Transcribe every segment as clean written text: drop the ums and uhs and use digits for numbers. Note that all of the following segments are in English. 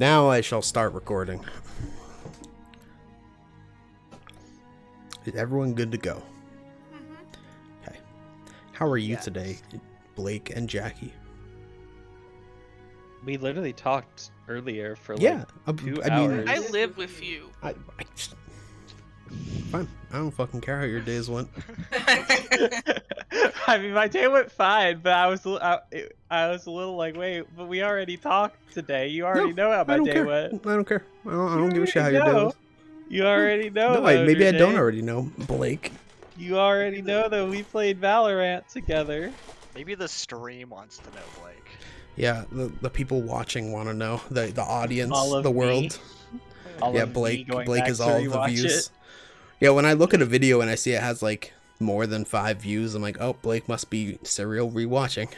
Now I shall start recording. Is everyone good to go? Okay. How are you today, Blake and Jackie? We literally talked earlier for Yeah, like 2 I mean, hours. I live with you. Fine. I don't fucking care how your days went. I mean, my day went fine, but I was a little like, wait, but we already talked today. You already know how I my don't day care. went. I don't care. I don't give a shit how already your day know. was. You already know. No, though, maybe I don't Jay. already know, Blake. You already know that we played Valorant together. Maybe the stream wants to know, Blake. Yeah, the people watching want to know. The audience, All of the me. world. All Yeah, of me Blake going Blake back is to all of the rewatch views. it. Yeah, when I look at a video and I see it has like more than 5 views, I'm like, oh, Blake must be serial rewatching.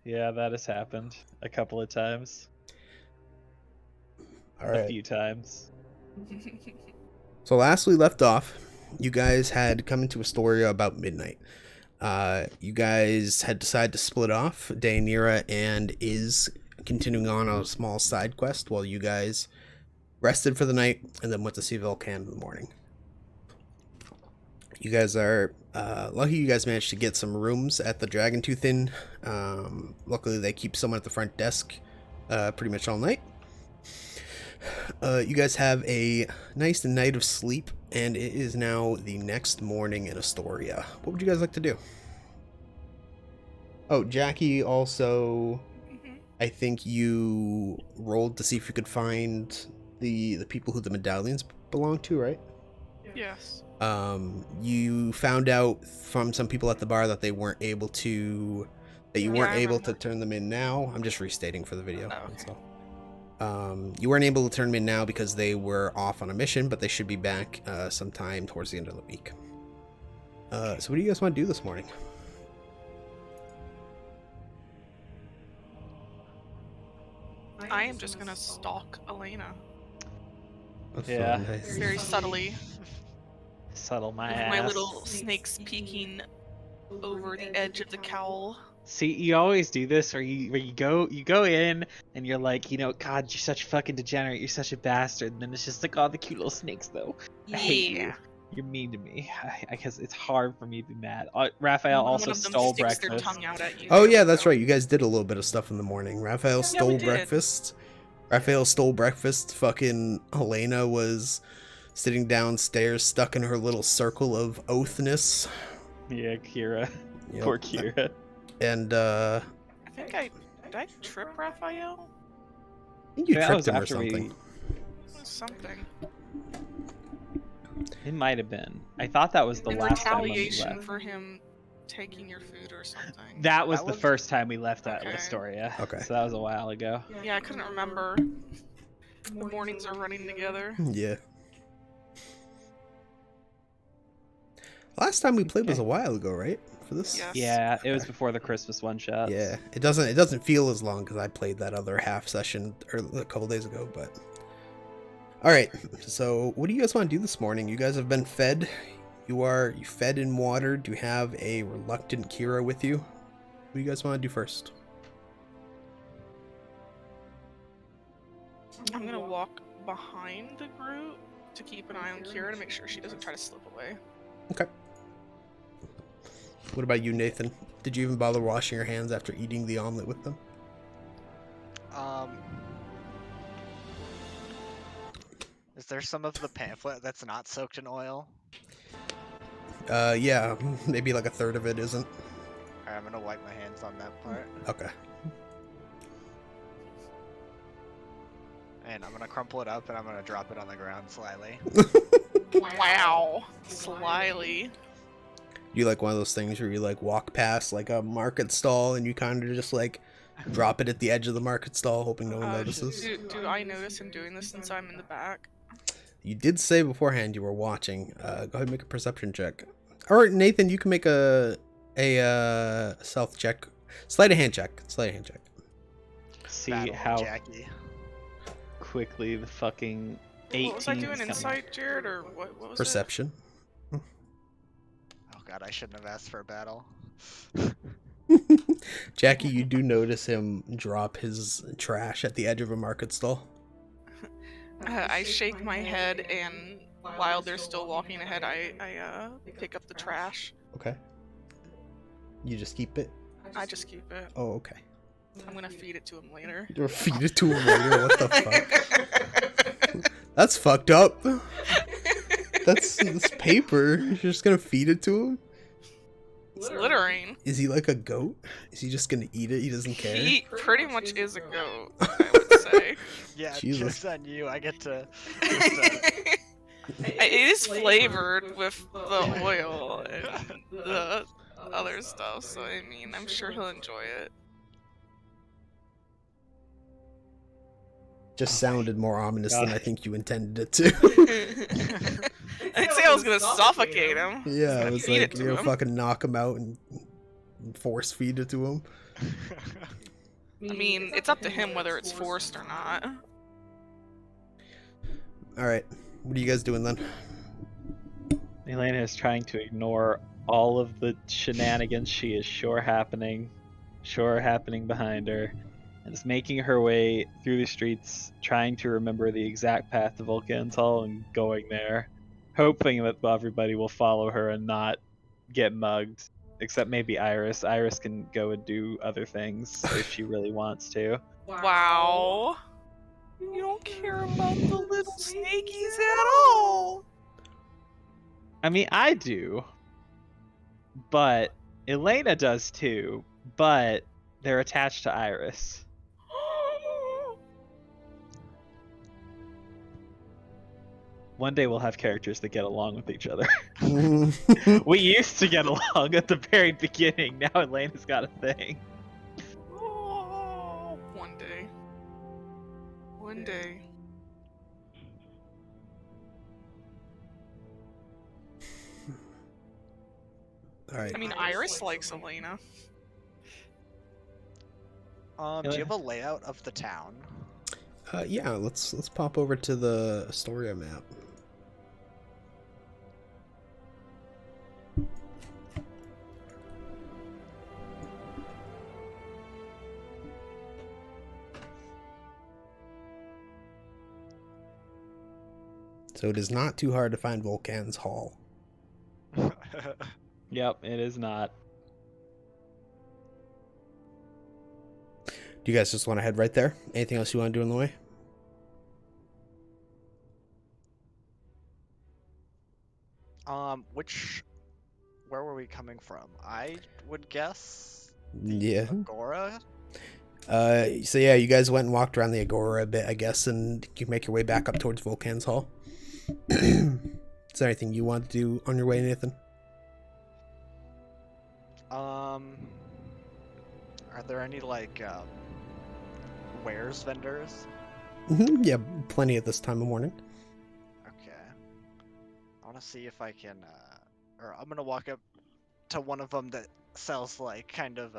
Yeah, that has happened a couple of times. All right. A few times. So last we left off, you guys had come into Astoria about midnight. You guys had decided to split off. Daenerys and is continuing on a small side quest while you guys rested for the night and then went to see Volcan in the morning. You guys are lucky you guys managed to get some rooms at the Dragon Tooth Inn. Luckily they keep someone at the front desk pretty much all night. You guys have a nice night of sleep, and it is now the next morning in Astoria. What would you guys like to do? Oh, Jackie also, I think you rolled to see if you could find the people who the medallions belong to, right? Yes. You found out from some people at the bar that they weren't able to, that you weren't able to turn them in now. I'm just restating for the video. Oh, okay. That's all. You weren't able to turn them in now because they were off on a mission, but they should be back sometime towards the end of the week. So what do you guys want to do this morning? I am just gonna stalk Elena That's Yeah. so nice. very subtly Settle my with ass. my little snakes peeking over the edge of the cowl. See, you always do this, where you go in and you're like, God, you're such a fucking degenerate, you're such a bastard, and then it's just like, oh, the cute little snakes though. I hate you. You're mean to me. I guess it's hard for me to be mad. Raphael also One of them stole sticks their breakfast. tongue out at you. Oh yeah, that's right. You guys did a little bit of stuff in the morning. Raphael stole we did. breakfast. Raphael stole breakfast. Fucking Helena was sitting downstairs, stuck in her little circle of oathness. Yeah, Kira. Yep. Poor Kira. And I think did I trip Raphael? I think you That tripped was him or after something. Something. It might have been. I thought that was the In last time when we retaliation left. for him taking your food or something. That was the first time we left Okay. Astoria. Okay. So that was a while ago. Yeah, I couldn't remember. The mornings are running together. Yeah. Last time we played was a while ago, right? For this. Yes. Yeah, it was before the Christmas one shot. Yeah. It doesn't feel as long because I played that other half session a couple days ago, but. All right. So what do you guys want to do this morning? You guys have been fed. You fed and watered. Do you have a reluctant Kira with you? What do you guys want to do first? I'm gonna walk behind the group to keep an eye on Kira to make sure she doesn't try to slip away. Okay. What about you, Nathan? Did you even bother washing your hands after eating the omelet with them? Is there some of the pamphlet that's not soaked in oil? Yeah, maybe like a third of it isn't. Alright, I'm gonna wipe my hands on that part. Okay. And I'm gonna crumple it up and I'm gonna drop it on the ground slyly. Wow. Slyly. You like one of those things where you like walk past like a market stall and you kind of just like drop it at the edge of the market stall hoping no one notices? Do I notice him doing this since I'm in the back? You did say beforehand you were watching. Go ahead and make a perception check. Or Nathan, you can make a stealth check. Sleight of hand check. See Battle, how Jackie. quickly the fucking 18 What was I doing? Insight, Jared, or what was Perception. Oh god, I shouldn't have asked for a battle. Jackie, you do notice him drop his trash at the edge of a market stall. I shake my head, and while they're still walking ahead, I pick up the trash. Okay. You just keep it? I just keep it. Oh, okay. I'm gonna feed it to him later. You'll feed it to him later? What the fuck? That's fucked up. That's paper. You're just gonna feed it to him? It's littering. Is he like a goat? Is he just gonna eat it? He doesn't care? He pretty much is a goat, I would say. Yeah, Jesus. joke's on you. I get to. It is flavored with the oil and the other stuff, so I mean, I'm sure he'll enjoy it. Just sounded more ominous than I think you intended it to. I didn't say I was gonna suffocate him. Yeah, I was like, you're gonna him. fucking knock him out and force feed it to him. I mean, it's up to him whether it's forced or not. Alright, what are you guys doing then? Elena is trying to ignore all of the shenanigans she is sure happening behind her, and is making her way through the streets, trying to remember the exact path to Vulcan's Hall and going there, hoping that everybody will follow her and not get mugged, except maybe Iris. Iris can go and do other things if she really wants to. Wow. You don't care about the little snakies at all. I mean, I do, but Elena does too, but they're attached to Iris. One day we'll have characters that get along with each other. We used to get along at the very beginning. Now Elena's got a thing. Oh, one day. One day. Alright. I mean, Iris likes Elena. Do you have a layout of the town? Yeah, let's pop over to the Astoria map. So it is not too hard to find Vulcan's Hall. Yep, it is not. Do you guys just want to head right there? Anything else you want to do in the way? Where were we coming from? I would guess Yeah. Agora? So yeah, you guys went and walked around the Agora a bit, I guess, and you make your way back up towards Vulcan's Hall. Is there anything you want to do on your way, Nathan? Are there any, like, wares vendors? Yeah, plenty at this time of morning. Okay. I want to see if I can, or I'm gonna walk up to one of them that sells, like, kind of,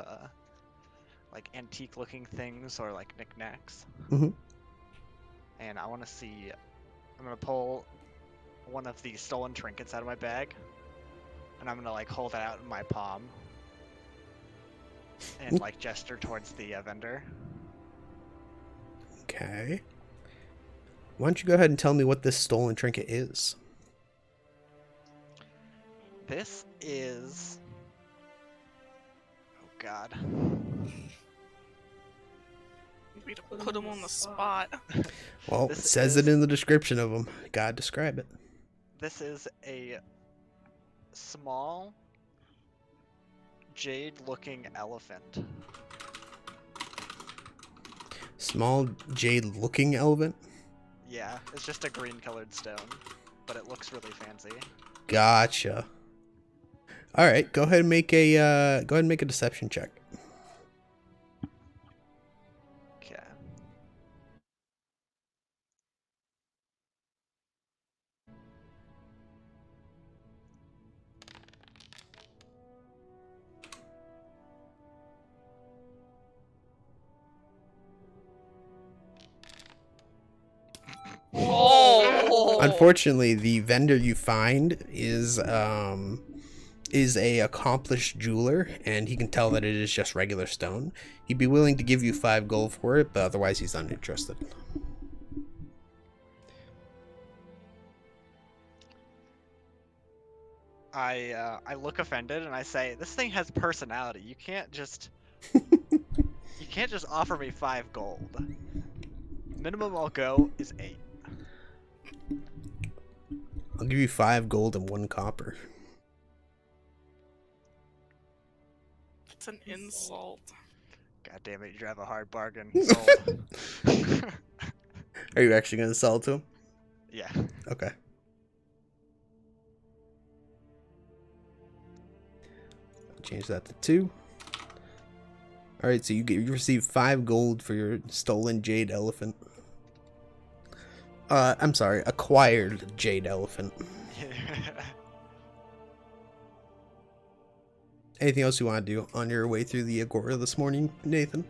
like, antique-looking things or, like, knickknacks. Mhm. And I want to see, I'm gonna pull one of the stolen trinkets out of my bag, and I'm gonna, like, hold it out in my palm. And, like, gesture towards the vendor. Okay. Why don't you go ahead and tell me what this stolen trinket is? This is... Oh, God. We put him on the spot. Well, This it says is- it in the description of them. Gotta describe it. This is a small, jade-looking elephant. Small jade-looking elephant. Yeah, it's just a green-colored stone, but it looks really fancy. Gotcha. All right, go ahead and make a deception check. Okay. Oh! Unfortunately, the vendor you find is is a accomplished jeweler, and he can tell that it is just regular stone. He'd be willing to give you 5 gold for it, but otherwise he's uninterested. I look offended and I say, "This thing has personality. You can't just offer me 5 gold. Minimum I'll go is 8." I'll give you 5 gold and 1 copper. It's an insult. God damn it, you drive a hard bargain. Sold. Are you actually going to sell it to him? Yeah. Okay. Change that to 2. All right, so you receive 5 gold for your stolen jade elephant. I'm sorry, acquired jade elephant. Anything else you want to do on your way through the Agora this morning, Nathan?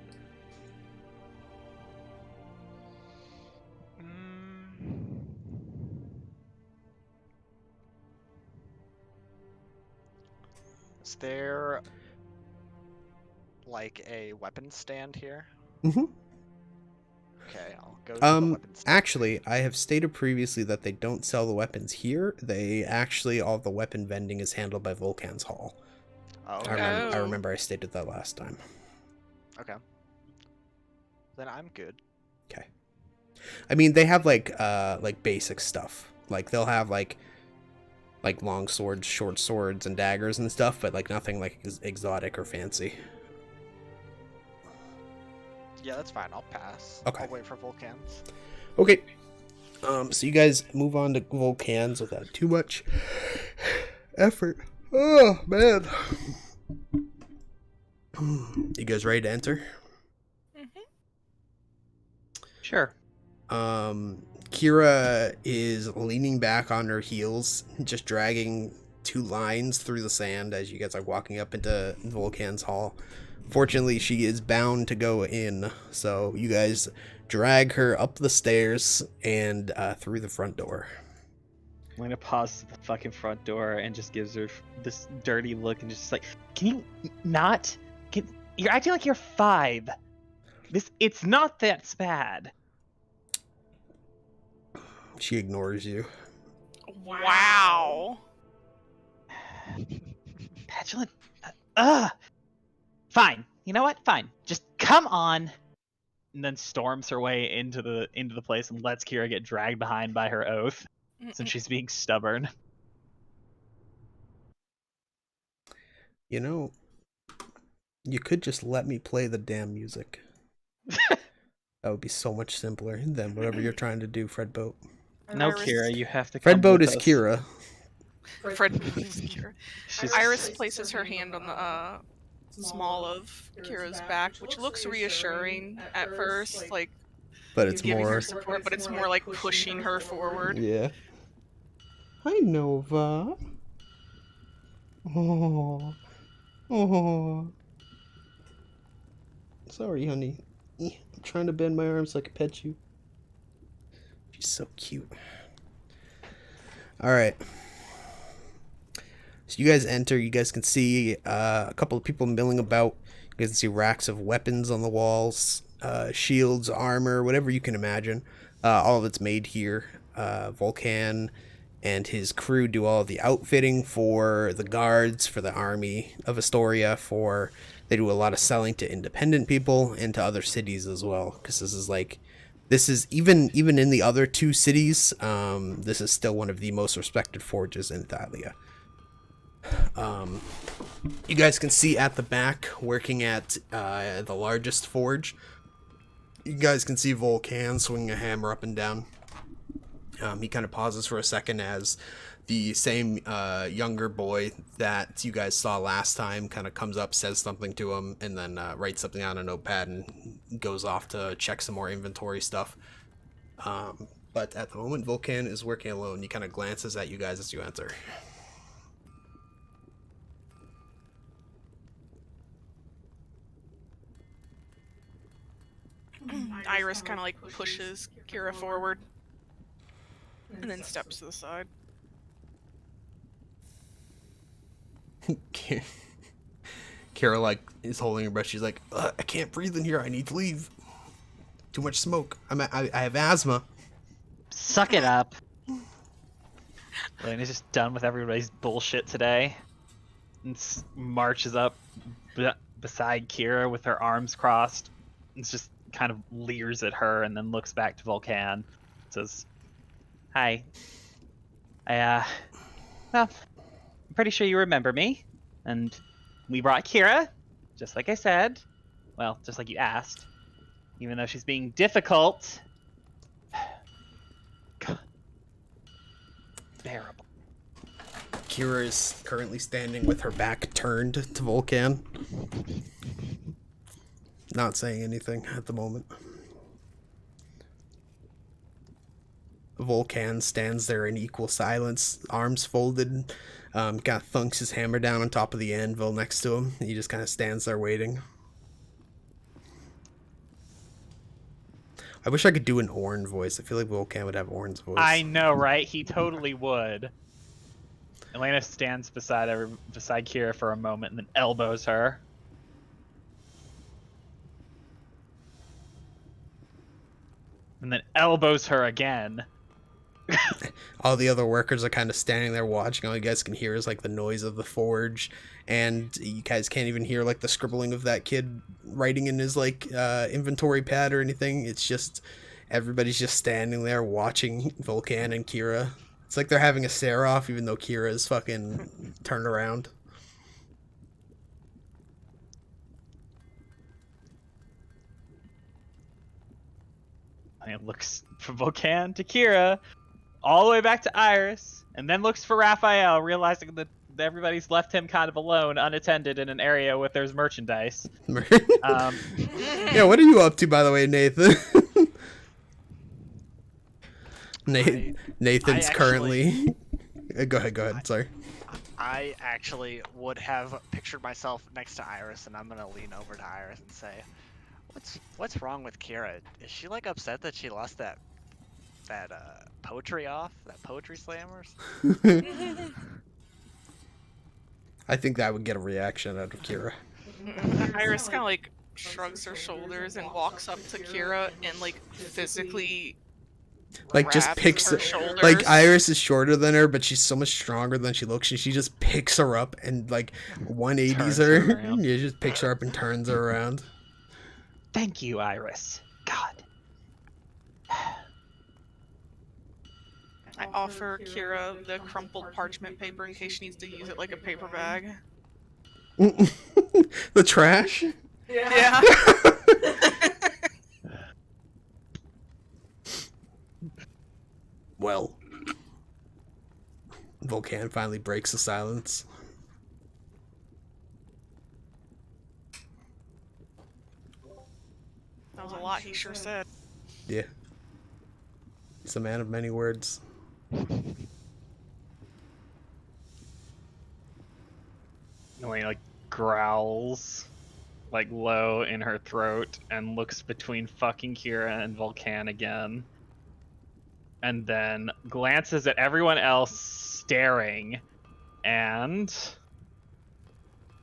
Is there like a weapon stand here? Mm-hmm. Okay, I'll go to the weapon stand. Actually, I have stated previously that they don't sell the weapons here. They actually, all the weapon vending is handled by Volcan's Hall. Oh, okay. I remember I stated that last time. Okay. Then I'm good. Okay. I mean, they have like basic stuff. Like they'll have like long swords, short swords, and daggers and stuff, but like nothing like exotic or fancy. Yeah, that's fine. I'll pass. Okay. I'll wait for Volcans. Okay. So you guys move on to Volcans without too much effort. Oh man. You guys ready to enter? Sure. Kira is leaning back on her heels, just dragging 2 lines through the sand as you guys are walking up into Volcan's Hall. Fortunately, she is bound to go in, so you guys drag her up the stairs and through the front door. I'm gonna pause at the fucking front door and just gives her this dirty look and just like, can you not? You're acting like you're 5. It's not that bad. She ignores you. Wow. Petulant. Fine. You know what? Fine. Just come on. And then storms her way into the place and lets Kira get dragged behind by her oath, since she's being stubborn. You know, you could just let me play the damn music. That would be so much simpler than whatever you're trying to do, Fred Boat. No, Kira, you have to. Fred Boat with is us. Kira. Fred is Kira. Iris places her hand on the small of Kira's back, which looks reassuring at first, like But it's giving more her support, but it's more like pushing her forward. Yeah. Hi, Nova. Oh. Oh. Sorry, honey. I'm trying to bend my arms so I can pet you. She's so cute. Alright. So you guys enter. You guys can see a couple of people milling about. You guys can see racks of weapons on the walls. Shields, armor, whatever you can imagine. All of it's made here. Volcan and his crew do all of the outfitting for the guards, for the army of Astoria. They do a lot of selling to independent people and to other cities as well. Because this is even in the other 2 cities. This is still one of the most respected forges in Thalia. You guys can see at the back, working at the largest forge, you guys can see Volcan swinging a hammer up and down. He kind of pauses for a second as the same younger boy that you guys saw last time kind of comes up, says something to him, and then writes something on a notepad and goes off to check some more inventory stuff. But at the moment, Volcan is working alone. He kind of glances at you guys as you enter. Iris kind of like pushes Kira forward and then steps to the side. Kira like is holding her breath. She's like, I can't breathe in here. I need to leave. Too much smoke. I have asthma. Suck it up. Elena's just done with everybody's bullshit today, and marches up beside Kira with her arms crossed. And just kind of leers at her, and then looks back to Volcan. Says, "Hi. Well, I'm pretty sure you remember me, and we brought Kira, just like I said. Well, just like you asked. Even though she's being difficult. God. Bearable." Kira is currently standing with her back turned to Volcan. Not saying anything at the moment. Volcan stands there in equal silence, arms folded, got Thunks' hammer down on top of the anvil next to him. He just kind of stands there waiting. I wish I could do an Orn voice. I feel like Volcan would have Orn's voice. I know, right? He totally would. Elena stands beside Kira for a moment and then elbows her. And then elbows her again. All the other workers are kind of standing there watching. All you guys can hear is like the noise of the forge, and you guys can't even hear like the scribbling of that kid writing in his like inventory pad or anything. It's just everybody's just standing there watching Volcan and Kira. It's like they're having a stare off, even though Kira is fucking turned around. And it looks from Volcan to Kira, all the way back to Iris, and then looks for Raphael, realizing that everybody's left him kind of alone, unattended in an area with there's merchandise. Yeah, what are you up to, by the way, Nathan? Nathan's currently... Go ahead, sorry. I actually would have pictured myself next to Iris, and I'm gonna lean over to Iris and say, "What's wrong with Kira? Is she like upset that she lost that poetry off? That poetry slammers?" I think that would get a reaction out of Kira. Iris kind of like shrugs her shoulders and walks up to Kira and like physically like just picks her shoulders. Like Iris is shorter than her, but she's so much stronger than she looks. She just picks her up and like 180s her. Yeah, just picks her up and turns her around. Thank you, Iris. God. I offer Kira the crumpled parchment paper in case she needs to use it like a paper bag. The trash? Yeah. Well, Volcan finally breaks the silence. That was a lot he sure said. Yeah. He's a man of many words. Elena like growls like low in her throat and looks between fucking Kira and Volcan again. And then glances at everyone else staring, and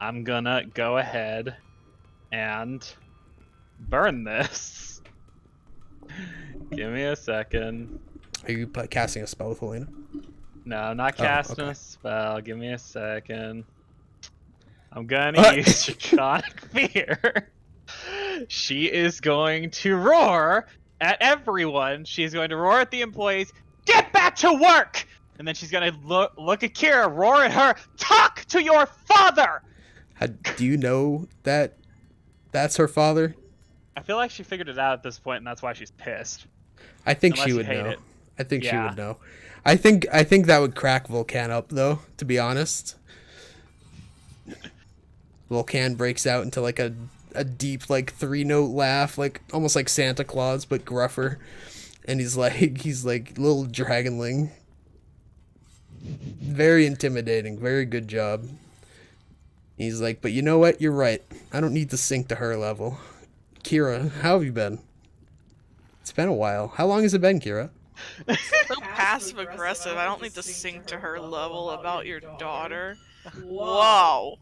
I'm gonna go ahead and burn this. Give me a second. Are you casting a spell with Helena? No, I'm not casting a spell. Give me a second. I'm gonna use Draconic Fear. She is going to roar at everyone. She's going to roar at the employees. Get back to work! And then she's going to look at Kira, roar at her. Talk to your father! Do you know that that's her father? I feel like she figured it out at this point, and that's why she's pissed. I think she would know. I think she would know. I think that would crack Volcan up, though, to be honest. Volcan breaks out into like a deep like 3-note laugh, like almost like Santa Claus but gruffer, and he's like little dragonling. Very intimidating. Very good job. He's like, but you know what? You're right. I don't need to sink to her level. Kira, how have you been? It's been a while. How long has it been, Kira? So passive aggressive. I don't need to sink to her level about your daughter. Whoa.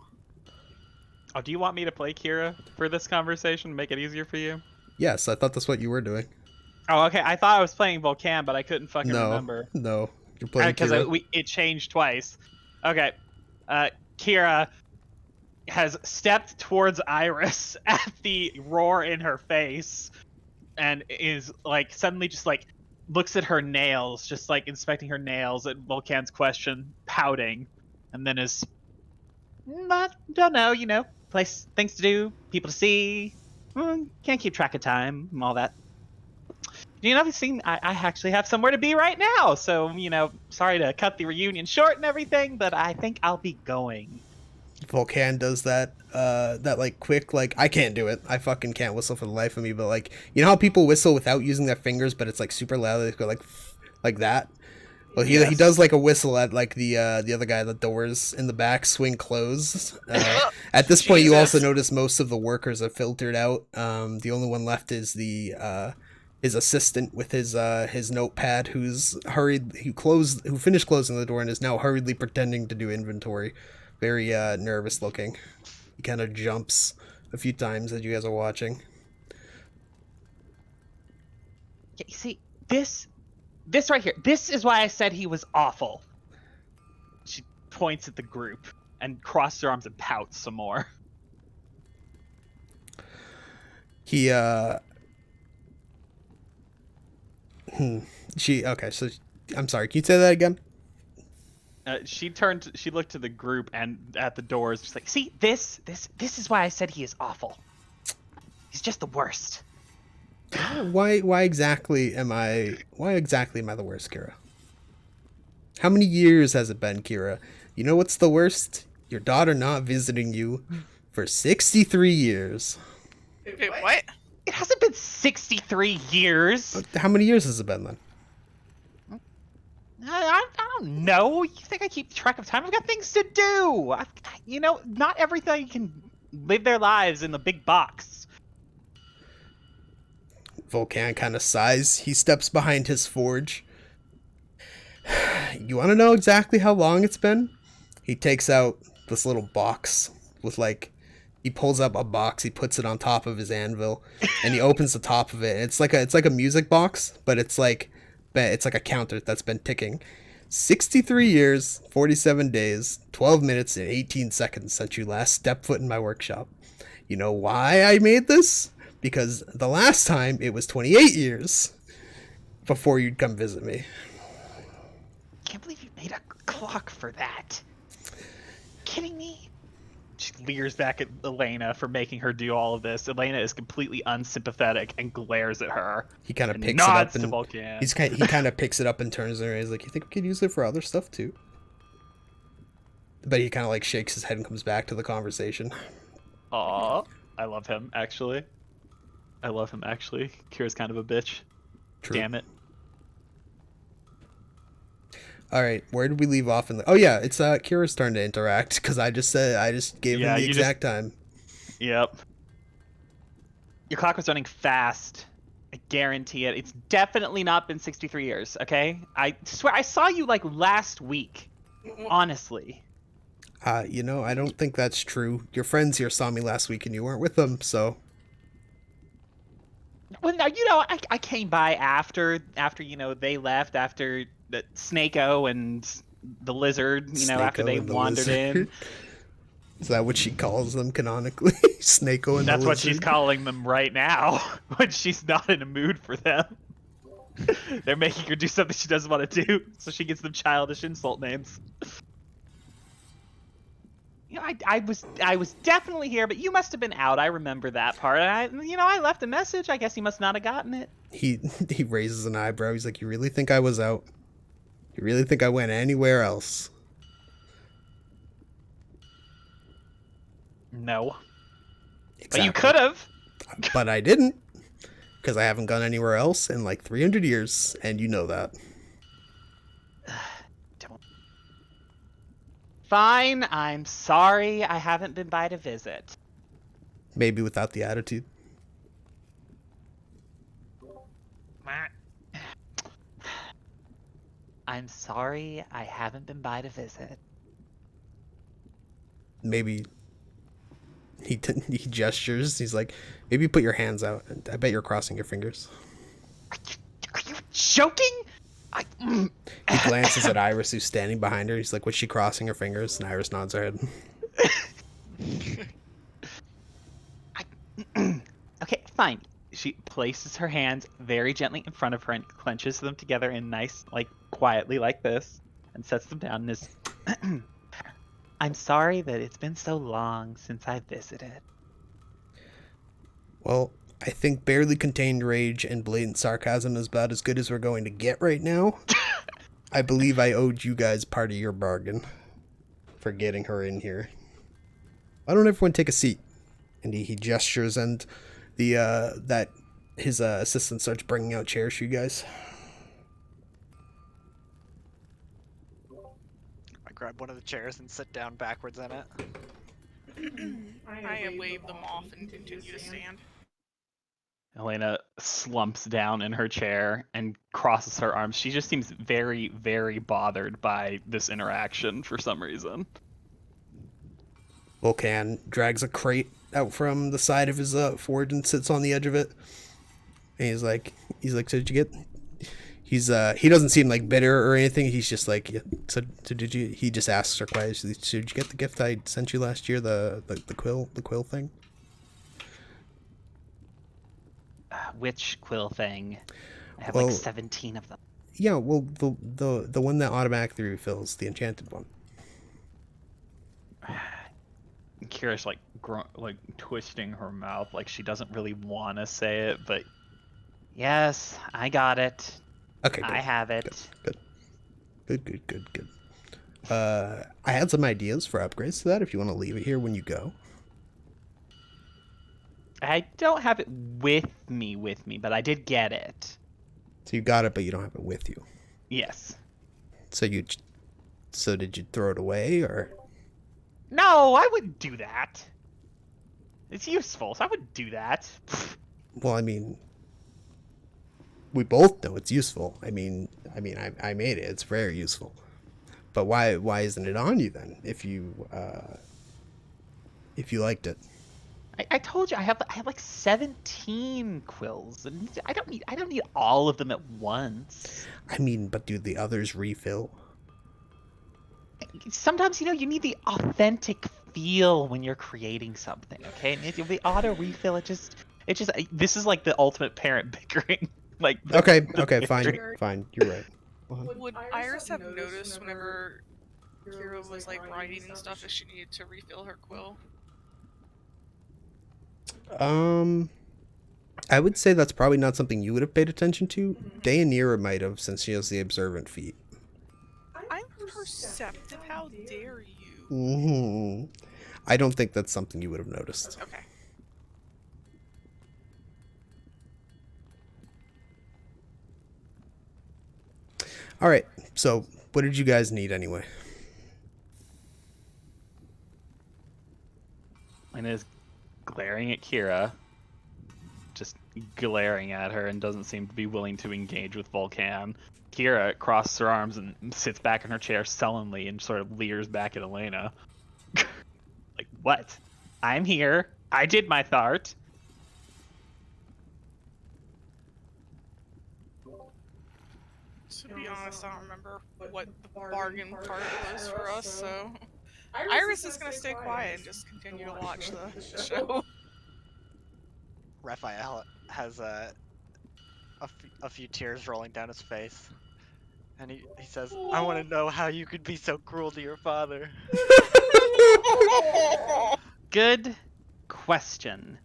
Oh, do you want me to play Kira for this conversation? Make it easier for you? Yes, I thought that's what you were doing. Oh, okay. I thought I was playing Volcan, but I couldn't fucking No, remember. no, you're playing Because Kira. it changed twice. Okay. Kira has stepped towards Iris at the roar in her face and is like suddenly just like looks at her nails, just like inspecting her nails at Volcan's question, pouting, and then is don't know, place, things to do, people to see, can't keep track of time, and all that. I actually have somewhere to be right now, so sorry to cut the reunion short and everything, but I think I'll be going. Volcan does that like quick, like, I can't do it. I fucking can't whistle for the life of me, but like, you know how people whistle without using their fingers, but it's like super loud, they go like that? Well, he Yes. does like a whistle at like the other guy, the doors in the back swing closed. At this point, you also Jesus. notice most of the workers are filtered out. The only one left is the his assistant with his notepad, who finished closing the door and is now hurriedly pretending to do inventory. Very nervous looking. He kind of jumps a few times as you guys are watching. Yeah, you see, this right here, this is why I said he was awful. She points at the group and crosses her arms and pouts some more. He okay, so I'm sorry, can you say that again? She looked to the group and at the doors, just like, see, this is why I said he is awful. He's just the worst. Why exactly am I the worst, Kira? How many years has it been, Kira? You know what's the worst? Your daughter not visiting you for 63 years. Wait, what? It hasn't been 63 years. How many years has it been then? I don't know. You think I keep track of time? I've got things to do. Not everything can live their lives in the big box. Volcan kind of sighs. He steps behind his forge. You want to know exactly how long it's been? He takes out this little box with he pulls up a box, he puts it on top of his anvil, and he opens the top of it. It's like a music box, but it's like a counter that's been ticking. 63 years, 47 days, 12 minutes, and 18 seconds since you last stepped foot in my workshop. You know why I made this? Because the last time it was 28 years before you'd come visit me. Can't believe you made a clock for that. Kidding me? She leers back at Elena for making her do all of this. Elena is completely unsympathetic and glares at her. He kind of and picks nods it up to and Vulcan. he kind of picks it up and turns around. He's like, "You think we could use it for other stuff too?" But he kind of like shakes his head and comes back to the conversation. Aw, I love him actually. Kira's kind of a bitch. True. Damn it. All right, where did we leave off in the? Oh yeah, it's Kira's turn to interact because I just gave him the exact time. Yep. Your clock was running fast. I guarantee it. It's definitely not been 63 years, okay? I swear I saw you like last week. Honestly. I don't think that's true. Your friends here saw me last week and you weren't with them, so. Well, no, I came by after they left, after Snako and the lizard, after they wandered in. Is that what she calls them canonically? Snako and That's the what she's calling them right now, when she's not in a mood for them. They're making her do something she doesn't want to do, so she gets them childish insult names. I was definitely here, but you must have been out. I remember that part. I left a message. I guess he must not have gotten it. He raises an eyebrow. He's like, "You really think I was out? You really think I went anywhere else?" No. Exactly. But you could have. But I didn't, because I haven't gone anywhere else in like 300 years, and you know that. Don't. Fine, I'm sorry I haven't been by to visit. Maybe without the attitude. I'm sorry I haven't been by to visit. maybe he gestures. He's like, maybe put your hands out. I bet you're crossing your fingers. Are you joking? He glances at Iris, who's standing behind her. He's like, was she crossing her fingers? And Iris nods her head. Okay, fine. She places her hands very gently in front of her and clenches them together in nice, like, quietly like this, and sets them down and is... I'm sorry that it's been so long since I visited. Well, I think barely contained rage and blatant sarcasm is about as good as we're going to get right now. I believe I owed you guys part of your bargain for getting her in here. Why don't everyone take a seat? And he gestures, and that his assistant starts bringing out chairs for you guys. I grab one of the chairs and sit down backwards in it. I wave them off and continue to stand. Elena slumps down in her chair and crosses her arms. She just seems very, very bothered by this interaction for some reason. Volcan drags a crate out from the side of his forge and sits on the edge of it. And he's like, so did you get? He doesn't seem like bitter or anything. He's just like, yeah, so did you? He just asks her quietly, so did you get the gift I sent you last year? The quill thing. Which quill thing? I have Well, like 17 of them. Yeah, well, the one that automatically refills, the enchanted one. Kira's like twisting her mouth like she doesn't really want to say it, but yes, I got it. Okay, good. I have it. Good. I had some ideas for upgrades to that if you want to leave it here when you go. I don't have it with me, but I did get it. So you got it, but you don't have it with you. Yes. So did you throw it away, or? No, I wouldn't do that. It's useful, so I wouldn't do that. Well, I mean, we both know it's useful. I mean, I made it. It's very useful. But why isn't it on you then? If you liked it. I told you I have like 17 quills, and I don't need all of them at once. I mean, but do the others refill? Sometimes you need the authentic feel when you're creating something, okay? And the auto refill, it just this is like the ultimate parent bickering. Like Okay, fine, you're right. Would Iris have noticed whenever Kira was like writing and stuff if she needed to refill her quill? I would say that's probably not something you would have paid attention to. Deianira might have, since she has the observant feat. I'm perceptive. How dare you? Mm-hmm. I don't think that's something you would have noticed. Okay. All right. So, what did you guys need anyway? And is glaring at Kira, just glaring at her, and doesn't seem to be willing to engage with Volcan. Kira crosses her arms and sits back in her chair sullenly and sort of leers back at Elena. Like, what? I'm here. I did my thart. To be honest, I don't remember what the bargain part was for us, so... Iris is gonna stay quiet and just continue to watch the show. Raphael has a few tears rolling down his face. And he says, I want to know how you could be so cruel to your father. Good question.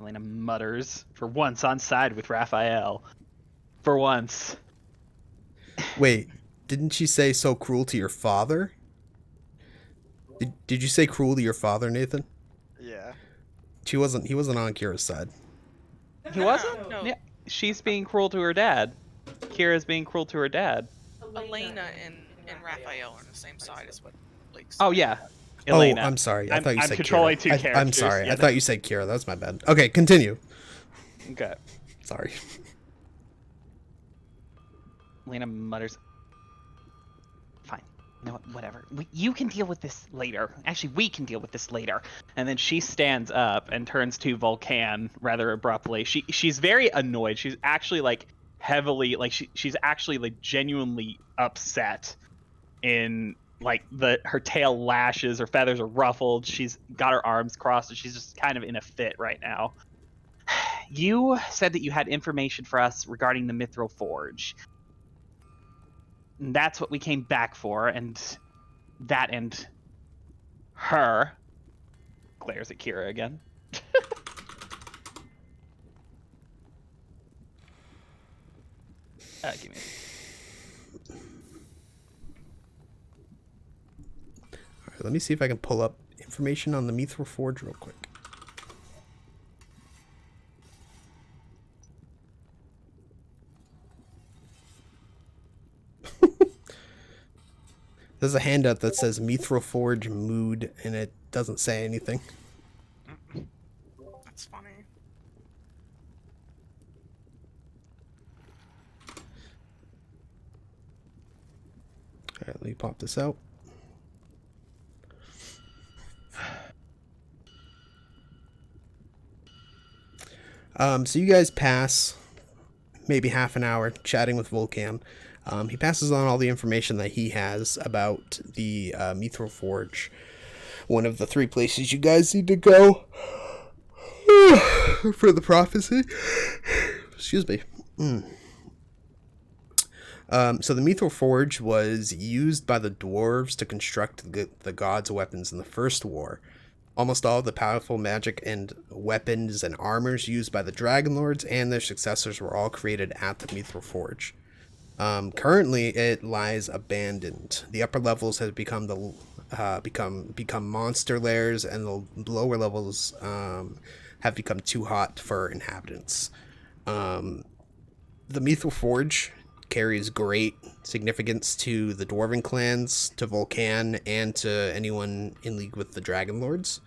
Elena mutters, for once on side with Raphael. For once. Wait, didn't she say so cruel to your father? Did you say cruel to your father, Nathan? Yeah. He wasn't on Kira's side. He wasn't? No. Yeah. She's being cruel to her dad. Kira's being cruel to her dad. Elena and Raphael are on the same side as what Blake said. Oh, yeah. Elena. Oh, I'm sorry. I thought you I'm said controlling Kira. two characters. I'm sorry. Yeah, I thought you said Kira. That's my bad. Okay, continue. Okay. Sorry. Elena mutters. Fine. No, whatever. You can deal with this later. Actually, we can deal with this later. And then she stands up and turns to Volcan rather abruptly. She's very annoyed. She's actually like heavily like she's actually like genuinely upset. In like her tail lashes, her feathers are ruffled. She's got her arms crossed, and she's just kind of in a fit right now. You said that you had information for us regarding the Mithril Forge. And that's what we came back for, and that and her glares at Kira again. Give me. All right, let me see if I can pull up information on the Mithril Forge real quick. There's a handout that says Mithril Forge mood, and it doesn't say anything. That's funny. All right, let me pop this out. So you guys pass maybe half an hour chatting with Volcan. He passes on all the information that he has about the Mithril Forge. One of the 3 places you guys need to go for the prophecy. Excuse me. So the Mithril Forge was used by the dwarves to construct the gods' weapons in the First War. Almost all of the powerful magic and weapons and armors used by the Dragon Lords and their successors were all created at the Mithril Forge. Currently, it lies abandoned. The upper levels have become become monster lairs, and the lower levels have become too hot for inhabitants. The Mithril Forge carries great significance to the Dwarven clans, to Volcan, and to anyone in league with the Dragon Lords,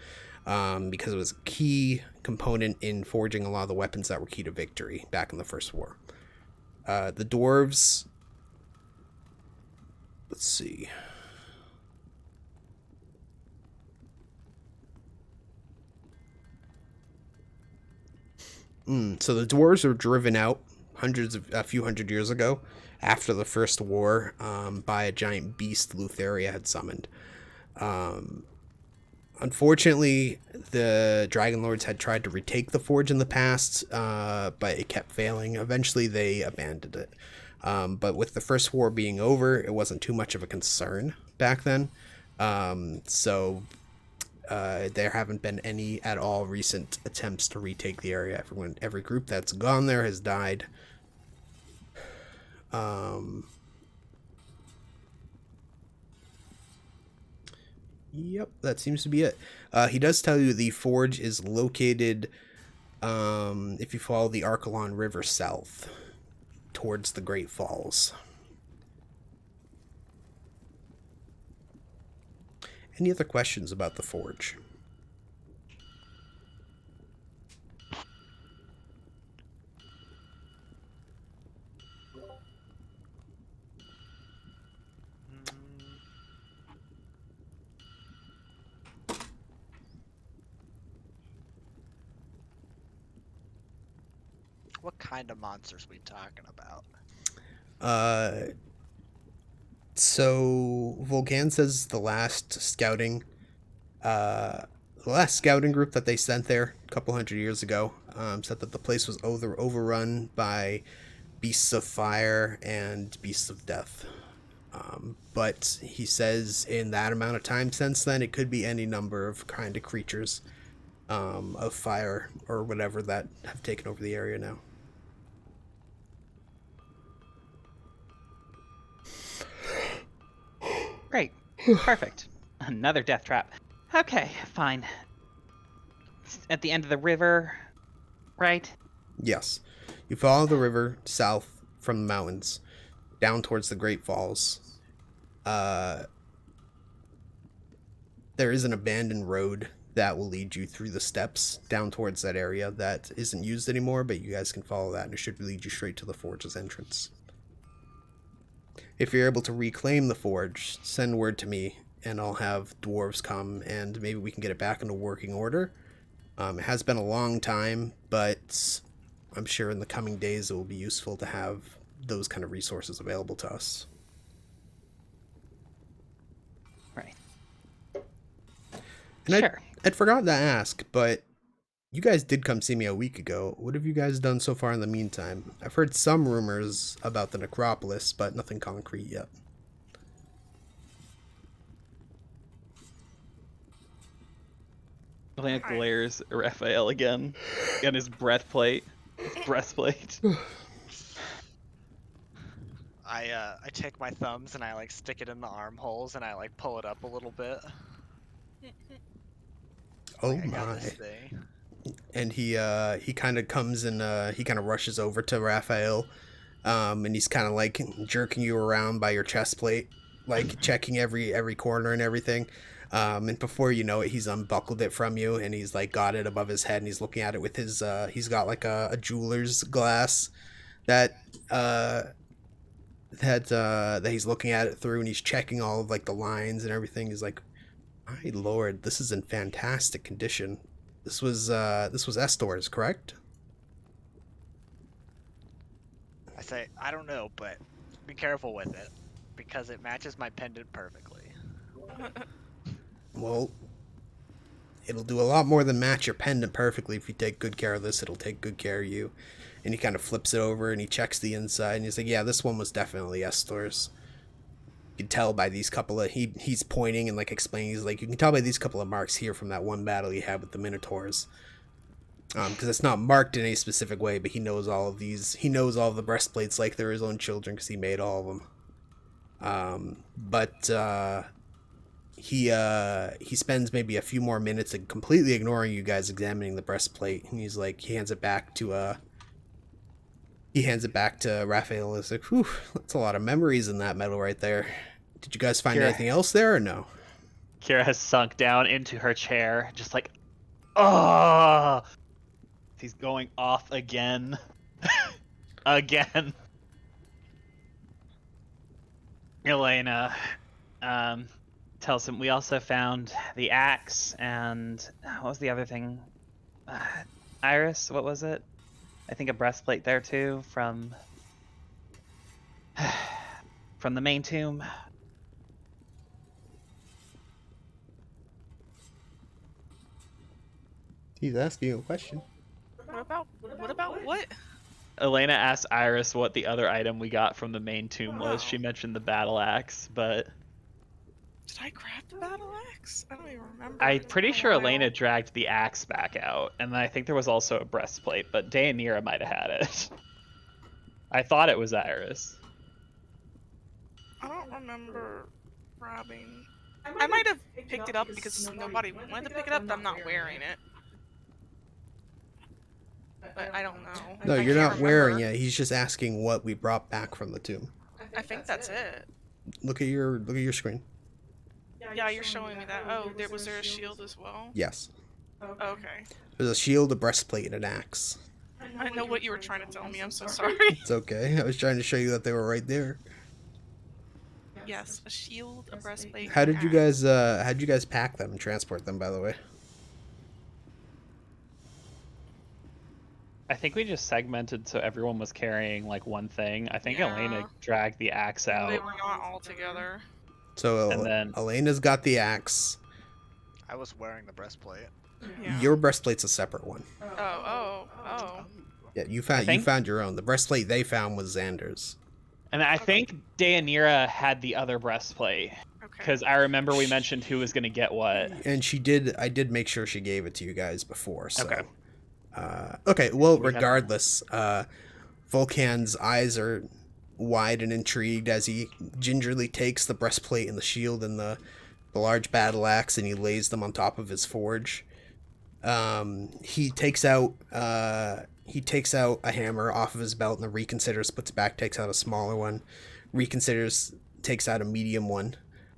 because it was a key component in forging a lot of the weapons that were key to victory back in the First War. The dwarves, let's see. So the dwarves were driven out a few hundred years ago after the First War by a giant beast Lutheria had summoned. Unfortunately, the Dragon Lords had tried to retake the forge in the past, but it kept failing. Eventually, they abandoned it. But with the First War being over, it wasn't too much of a concern back then. So there haven't been any at all recent attempts to retake the area. Every group that's gone there has died. Yep, that seems to be it. He does tell you the forge is located, if you follow the Archelon River south, towards the Great Falls. Any other questions about the forge? What kind of monsters we talking about? So Volcan says the last scouting group that they sent there a couple hundred years ago said that the place was overrun by beasts of fire and beasts of death. But he says in that amount of time since then, it could be any number of kind of creatures of fire or whatever that have taken over the area now. Great. Perfect. Another death trap. Okay, fine. It's at the end of the river, right? Yes. You follow the river south from the mountains, down towards the Great Falls. There is an abandoned road that will lead you through the steps down towards that area that isn't used anymore, but you guys can follow that, and it should lead you straight to the forge's entrance. if you're able to reclaim the forge, send word to me, and I'll have dwarves come, and maybe we can get it back into working order. It has been a long time, but I'm sure in the coming days it will be useful to have those kind of resources available to us. Right. And Sure. I'd forgotten to ask, but you guys did come see me a week ago. What have you guys done so far in the meantime? I've heard some rumors about the necropolis, but nothing concrete yet. Elena glares at Raphael again and his breastplate. I take my thumbs and I like stick it in the armholes and I like pull it up a little bit. Oh Like, I got my. this thing. And he kind of comes and he kind of rushes over to Raphael, and he's kind of like jerking you around by your chest plate, like checking every corner and everything. And before you know it, he's unbuckled it from you, and he's like got it above his head, and he's looking at it with his he's got like a jeweler's glass that that he's looking at it through, and he's checking all of like the lines and everything. He's like, my lord, this is in fantastic condition. This was Estor's, correct? I say, I don't know, but be careful with it because it matches my pendant perfectly. Well, it'll do a lot more than match your pendant perfectly. If you take good care of this, it'll take good care of you. And he kind of flips it over and he checks the inside and he's like, yeah, this one was definitely Estor's. You can tell by these couple of he's pointing and like explaining. He's like, you can tell by these couple of marks here from that one battle he had with the Minotaurs. Because it's not marked in any specific way, but he knows all of these. He knows all of the breastplates like they're his own children because he made all of them. He spends maybe a few more minutes completely ignoring you guys examining the breastplate, and he's like, he hands it back to Raphael. It's like, whew, that's a lot of memories in that metal right there. Did you guys find anything else there or no? Kira has sunk down into her chair, just like, oh. He's going off again. Again. Elena tells him we also found the axe and what was the other thing? Iris, what was it? I think a breastplate there too from the main tomb. He's asking you a question. What about what? Elena asked Iris what the other item we got from the main tomb was. Oh. She mentioned the battle axe, but Did I craft a battle axe? I don't even remember. I'm It's pretty been a sure while. Elena dragged the axe back out, and I think there was also a breastplate, but Deianira might have had it. I thought it was Iris. I don't remember grabbing. I might have picked it up because nobody wanted to pick it up, but I'm not wearing it. But I don't know. No, I you're can't not wearing remember. it. He's just asking what we brought back from the tomb. I think that's it. Look at your screen. Yeah, you're showing me that. Oh, was there a shield as well? Yes. Okay. There's a shield, a breastplate, and an axe. I know what you were trying to tell me. I'm so sorry. It's okay. I was trying to show you that they were right there. Yes, a shield, a breastplate. How and did you axe. guys pack them and transport them, by the way? I think we just segmented so everyone was carrying like one thing. I think Yeah. Elena dragged the axe out. They were not all together. So And then- Elena's got the axe. I was wearing the breastplate. Yeah. Your breastplate's a separate one. Oh. Yeah, you found your own. The breastplate they found was Xander's. And I think Deianira had the other breastplate. Okay. Because I remember we mentioned who was going to get what. And I did make sure she gave it to you guys before, so. Okay. Okay, well, We have- regardless, Volcan's eyes are wide and intrigued as he gingerly takes the breastplate and the shield and the large battle axe and he lays them on top of his forge. He takes out a hammer off of his belt and reconsiders, puts it back, takes out a smaller one, reconsiders, takes out a medium one.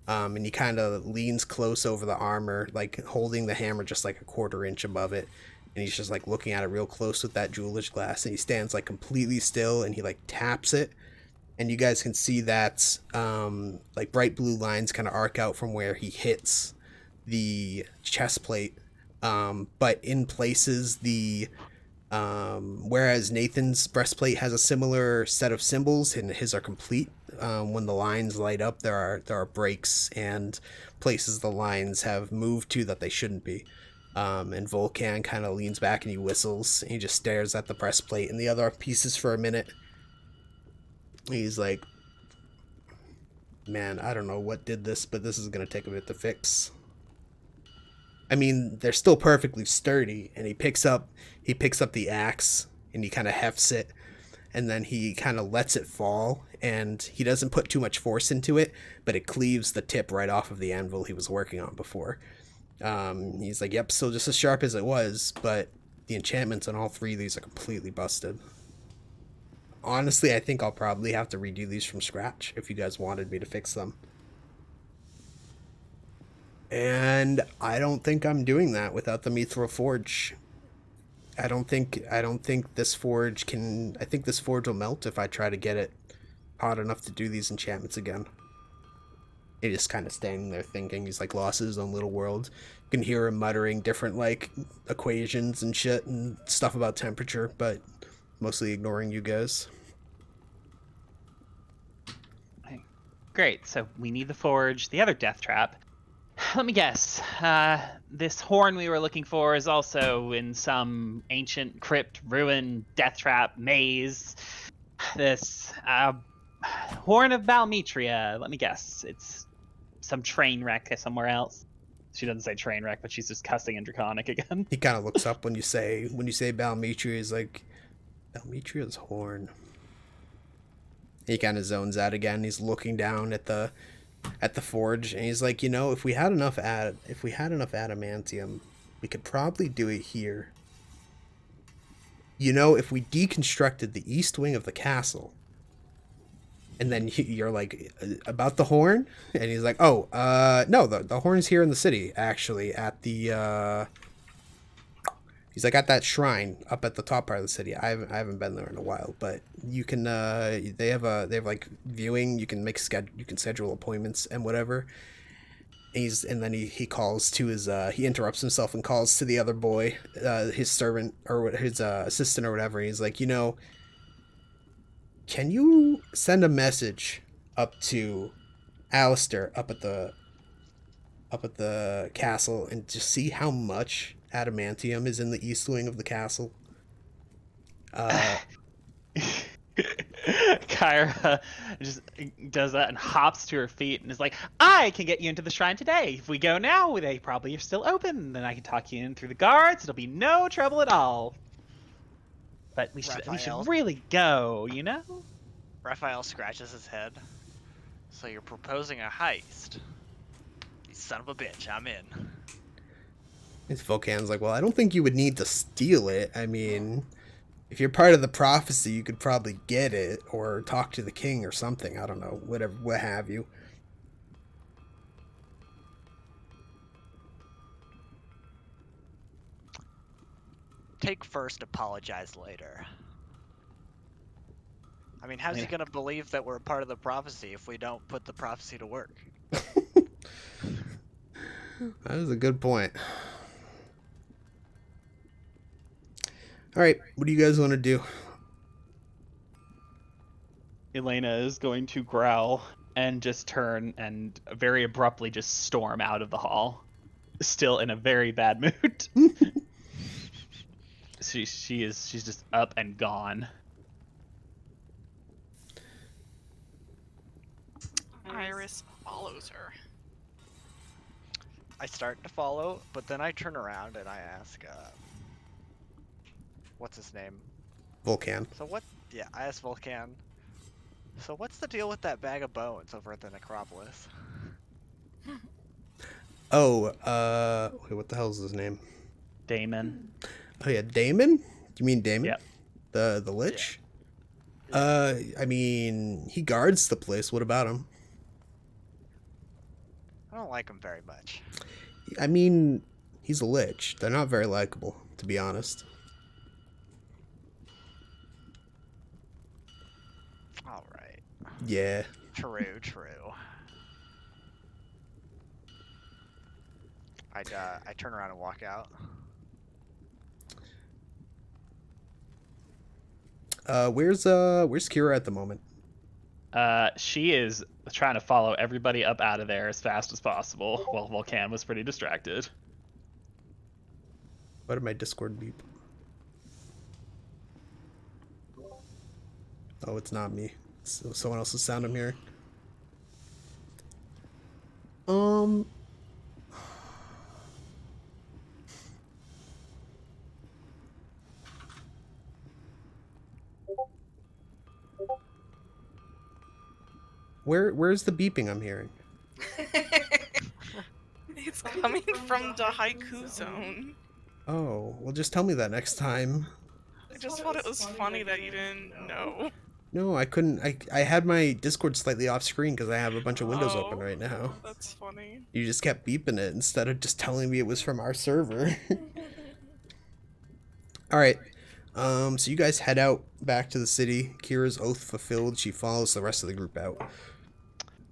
And he kind of leans close over the armor, like holding the hammer just like a quarter inch above it. And he's just like looking at it real close with that jeweler's glass. And he stands like completely still and he like taps it. and you guys can see that like bright blue lines kind of arc out from where he hits the chest plate. But in places, whereas Nathan's breastplate has a similar set of symbols and his are complete, when the lines light up, there are breaks and places the lines have moved to that they shouldn't be. And Volcan kind of leans back and he whistles and he just stares at the breastplate and the other pieces for a minute. He's like, man, I don't know what did this, but this is going to take a bit to fix. I mean, they're still perfectly sturdy, and he picks up the axe and he kind of hefts it, and then he kind of lets it fall, and he doesn't put too much force into it, but it cleaves the tip right off of the anvil he was working on before. He's like, yep, still just as sharp as it was, but the enchantments on all three of these are completely busted. Honestly, I think I'll probably have to redo these from scratch if you guys wanted me to fix them. And I don't think I'm doing that without the Mithril Forge. I don't think this forge can... I think this forge will melt if I try to get it hot enough to do these enchantments again. He's just kind of standing there thinking. He's like lost in his own little world. You can hear him muttering different like equations and shit and stuff about temperature, but mostly ignoring you guys. Great, so we need the forge, the other death trap. Let me guess. This horn we were looking for is also in some ancient crypt, ruin, death trap, maze. This horn of Balmetria. Let me guess. It's some train wreck somewhere else. She doesn't say train wreck, but she's just cussing in Draconic again. He kind of looks up when you say Balmetria. He's like, Balmetria's horn. He kind of zones out again. He's looking down at the forge, and he's like, you know, if we had enough adamantium, we could probably do it here. You know, if we deconstructed the east wing of the castle, and then you're like, about the horn, and he's like, oh, no, the horn's here in the city, actually, at the he's like, at that shrine up at the top part of the city. I haven't been there in a while, but you can they have like viewing. You can schedule appointments and whatever. And then he calls to his he interrupts himself and calls to the other boy, his servant or his assistant or whatever. And he's like, you know, can you send a message up to Alistair up at the castle and just see how much adamantium is in the east wing of the castle? Kyra just does that and hops to her feet and is like, I can get you into the shrine today. If we go now, they probably are still open. Then I can talk you in through the guards. It'll be no trouble at all. But we should really go, you know? Raphael scratches his head. So you're proposing a heist? You son of a bitch, I'm in. His Volcan's like, well, I don't think you would need to steal it. I mean, if you're part of the prophecy, you could probably get it or talk to the king or something. I don't know, whatever, what have you. Take first, apologize later. I mean, how's he gonna believe that we're a part of the prophecy if we don't put the prophecy to work? That is a good point. All right, what do you guys want to do? Elena is going to growl and just turn and very abruptly just storm out of the hall, still in a very bad mood. She's just up and gone. Iris follows her. I start to follow, but then I turn around and I ask, what's his name? Volcan. So what? Yeah, I asked Volcan. So what's the deal with that bag of bones over at the necropolis? Oh, wait, what the hell is his name? Damon. Oh yeah, Damon? You mean Damon? Yep. The Lich? Yeah. I mean, he guards the place. What about him? I don't like him very much. I mean, he's a Lich. They're not very likable, to be honest. Alright. Yeah. True. I turn around and walk out. Where's Kira at the moment? She is trying to follow everybody up out of there as fast as possible while Volcan was pretty distracted. Why did my Discord beep? Oh, it's not me. It's someone else's sound I'm hearing. Um. Where's the beeping I'm hearing? It's coming from the haiku zone. Oh, well, just tell me that next time. I just thought it was funny that you didn't know. No, I couldn't. I had my Discord slightly off screen because I have a bunch of windows open Oh, right now. That's funny. You just kept beeping it instead of just telling me it was from our server. All right. So you guys head out back to the city. Kira's oath fulfilled. She follows the rest of the group out.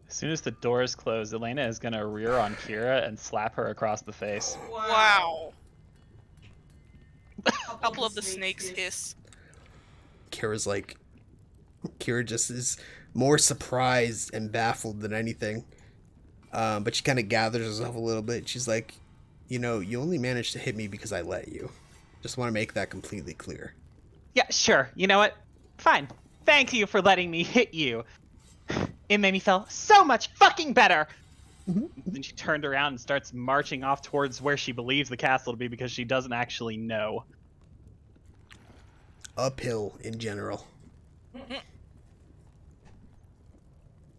As soon as the doors close, Elena is gonna rear on Kira and slap her across the face. Wow. A couple of the snakes hiss. Kira just is more surprised and baffled than anything. But she kind of gathers herself a little bit. She's like, you only managed to hit me because I let you. Just want to make that completely clear. Yeah, sure. You know what? Fine. Thank you for letting me hit you. It made me feel so much fucking better. Then she turned around and starts marching off towards where she believes the castle to be because she doesn't actually know. Uphill in general.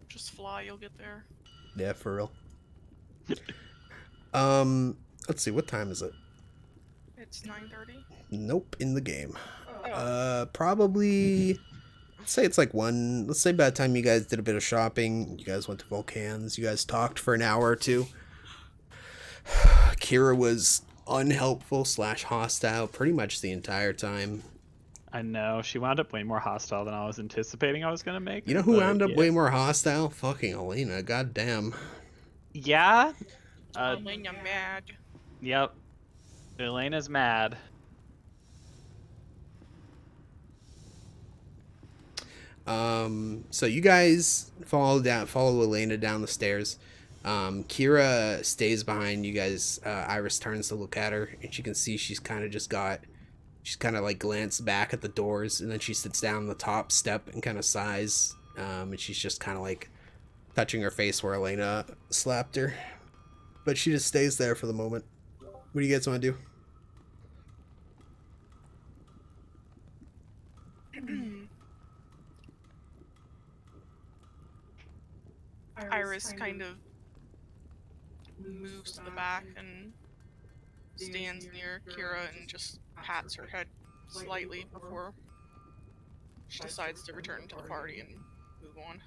Just fly, you'll get there. Yeah, for real. Let's see, what time is it? It's 9:30. Nope, in the game. Oh. Probably, let's say it's like 1. Let's say by the time you guys did a bit of shopping, you guys went to Volcans, you guys talked for an hour or two. Kira was unhelpful / hostile pretty much the entire time. I know. She wound up way more hostile than I was anticipating I was going to make. You know who wound up way more hostile? Fucking Elena. Goddamn. Yeah? Elena mad. Yep. Elena's mad. So you guys follow Elena down the stairs. Kira stays behind you guys. Iris turns to look at her, and she can see she's kind of like glanced back at the doors, and then she sits down on the top step and kind of sighs. And she's just kind of like touching her face where Elena slapped her. But she just stays there for the moment. What do you guys want to do? Iris kind of moves to the back and stands near Kira and just pats her head slightly before she decides to return to the party and move on.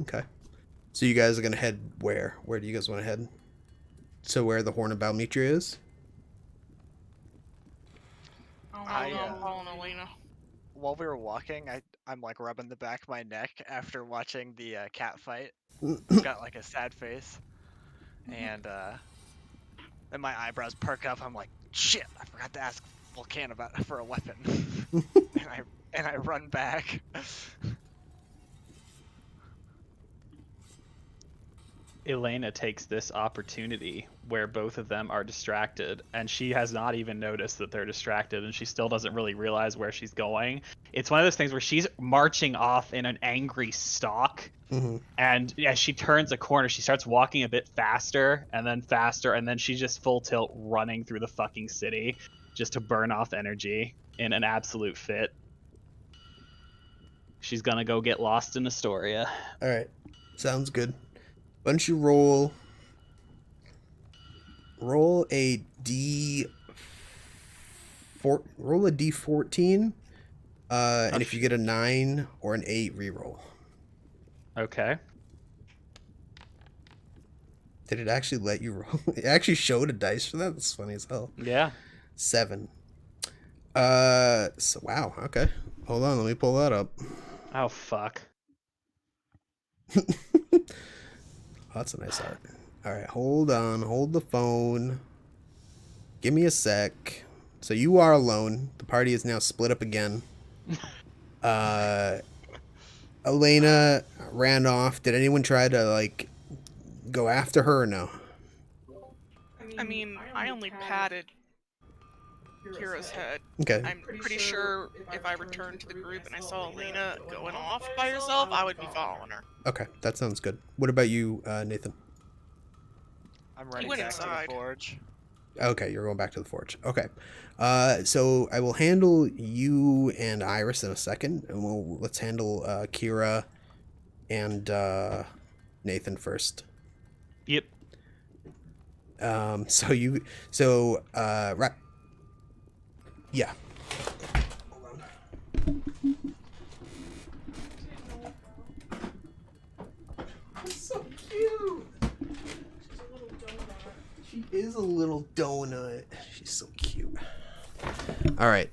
Okay. So you guys are going to head where? Where do you guys want to head? So where the Horn of Balmitra is? I'm following Elena. While we were walking, I'm like rubbing the back of my neck after watching the cat fight. Got like a sad face, and then my eyebrows perk up. I'm like, shit! I forgot to ask Volcan for a weapon, and I run back. Elena takes this opportunity where both of them are distracted, and she has not even noticed that they're distracted, and she still doesn't really realize where she's going. It's one of those things where she's marching off in an angry stalk, and as she turns a corner, she starts walking a bit faster, and then she's just full tilt running through the fucking city just to burn off energy in an absolute fit. She's gonna go get lost in Astoria. All right. Sounds good. Why don't you roll a D14, and if you get a 9 or an 8, reroll. Okay. Did it actually let you roll? It actually showed a dice for that. That's funny as hell. Yeah. 7. So wow. Okay. Hold on. Let me pull that up. Oh fuck. That's a nice art. All right, hold on. Hold the phone. Give me a sec. So you are alone. The party is now split up again. Elena ran off. Did anyone try to, like, go after her or no? I mean, I only patted Kira's head. Okay. I'm pretty sure if I returned to the group and I saw Elena going off by herself, I would be following her. Okay, that sounds good. What about you, Nathan? I'm running went back to inside. the forge. Okay, you're going back to the forge. Okay. So I will handle you and Iris in a second, and let's handle Kira and Nathan first. Yep. Right. Yeah. Hold on. So cute. She is a little donut. She's so cute. All right.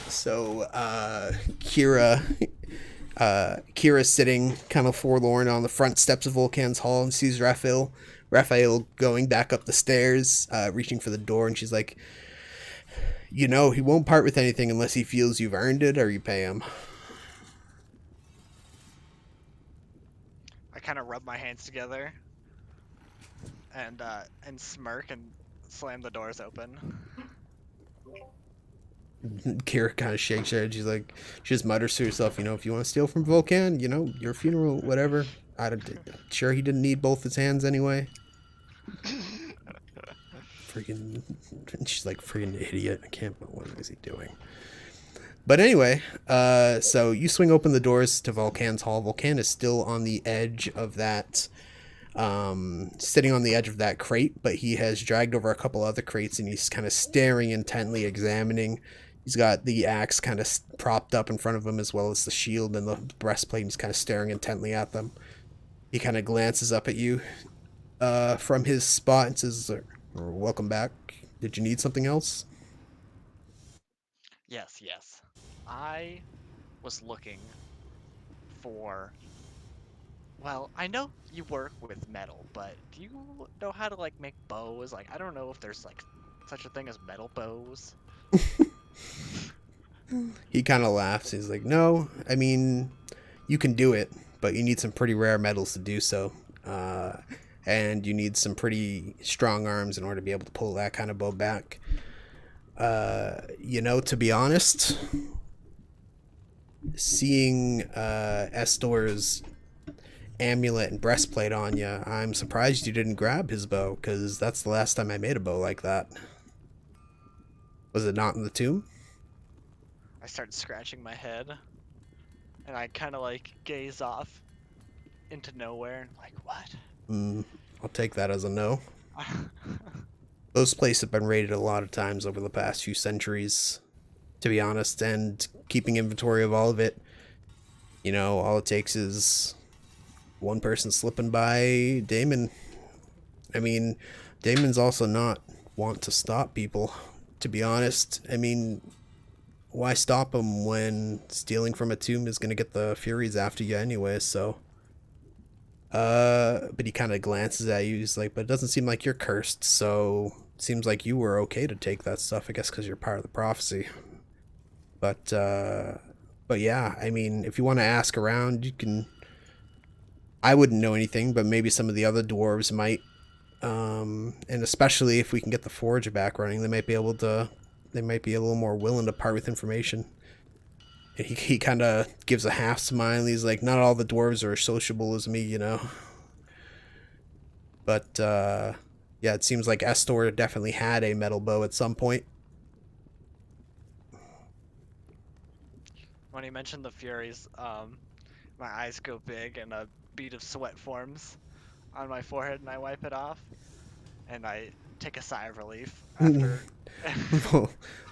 So, Kira's sitting kind of forlorn on the front steps of Volcan's Hall and sees Raphael going back up the stairs, reaching for the door, and she's like, he won't part with anything unless he feels you've earned it or you pay him. I kind of rub my hands together and smirk and slam the doors open. Kira kind of shakes her head. She just mutters to herself, if you want to steal from Volcan, your funeral, whatever. Sure he didn't need both his hands anyway. Freaking, she's like, freaking idiot. I can't, what is he doing? But anyway, so you swing open the doors to Volcan's Hall. Volcan is still on the edge of that, sitting on the edge of that crate, but he has dragged over a couple other crates and he's kind of staring intently, examining. He's got the axe kind of propped up in front of him as well as the shield and the breastplate. He's kind of staring intently at them. He kind of glances up at you from his spot and says, "Welcome back. Did you need something else?" Yes. I was looking for... Well, I know you work with metal, but do you know how to, like, make bows? Like, I don't know if there's, like, such a thing as metal bows. He kind of laughs. He's like, "No, I mean, you can do it, but you need some pretty rare metals to do so. And you need some pretty strong arms in order to be able to pull that kind of bow back. To be honest, seeing Estor's amulet and breastplate on you, I'm surprised you didn't grab his bow, because that's the last time I made a bow like that. Was it not in the tomb?" I start scratching my head, and I kind of, like, gaze off into nowhere, and like, what? I'll take that as a no. Those places have been raided a lot of times over the past few centuries, to be honest, and keeping inventory of all of it, all it takes is one person slipping by Damon. I mean, Damon's also not want to stop people, to be honest. I mean, why stop him when stealing from a tomb is going to get the Furies after you anyway, so... But he kind of glances at you. He's like, "But it doesn't seem like you're cursed, so it seems like you were okay to take that stuff, I guess, because you're part of the prophecy. But yeah, I mean, if you want to ask around, you can... I wouldn't know anything, but maybe some of the other dwarves might. And especially if we can get the forge back running, they might be a little more willing to part with information." And he kind of gives a half smile. He's like, "Not all the dwarves are as sociable as me, But, yeah, it seems like Estor definitely had a metal bow at some point." When he mentioned the Furies, my eyes go big and a bead of sweat forms on my forehead, and I wipe it off, and I take a sigh of relief after.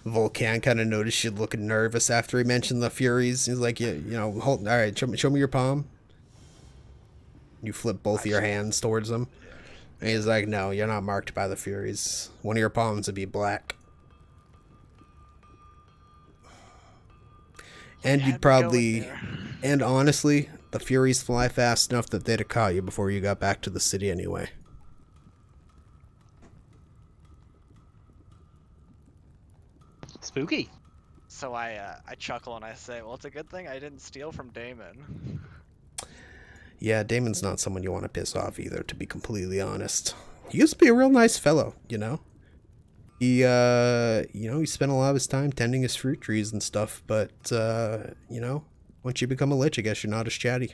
Volcan kind of noticed you looking nervous after he mentioned the Furies. He's like, hold, all right, show me your palm." You flip both of your hands towards him. And he's like, "No, you're not marked by the Furies. One of your palms would be black. And you'd probably, and honestly, the Furies fly fast enough that they'd have caught you before you got back to the city anyway. Spooky. So I chuckle and I say, well, it's a good thing I didn't steal from Damon. Yeah, Damon's not someone you want to piss off either, to be completely honest. He used to be a real nice fellow, you know? He, he spent a lot of his time tending his fruit trees and stuff, but, once you become a lich, I guess you're not as chatty.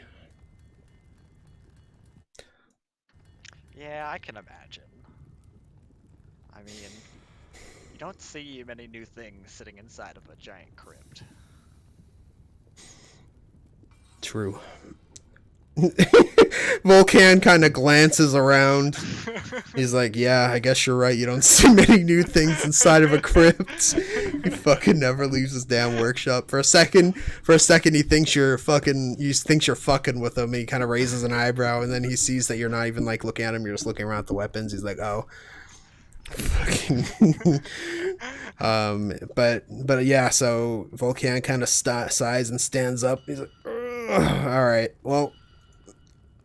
Yeah, I can imagine. I mean, you don't see many new things sitting inside of a giant crypt. True. Volcan kind of glances around. He's like, yeah, I guess you're right. You don't see many new things inside of a crypt. He fucking never leaves his damn workshop. For a second, he thinks you're fucking with him. He kind of raises an eyebrow, and then he sees that you're not even like looking at him. You're just looking around at the weapons. He's like, oh. Fucking. But yeah, so Volcan kind of sighs and stands up. He's like, all right, well,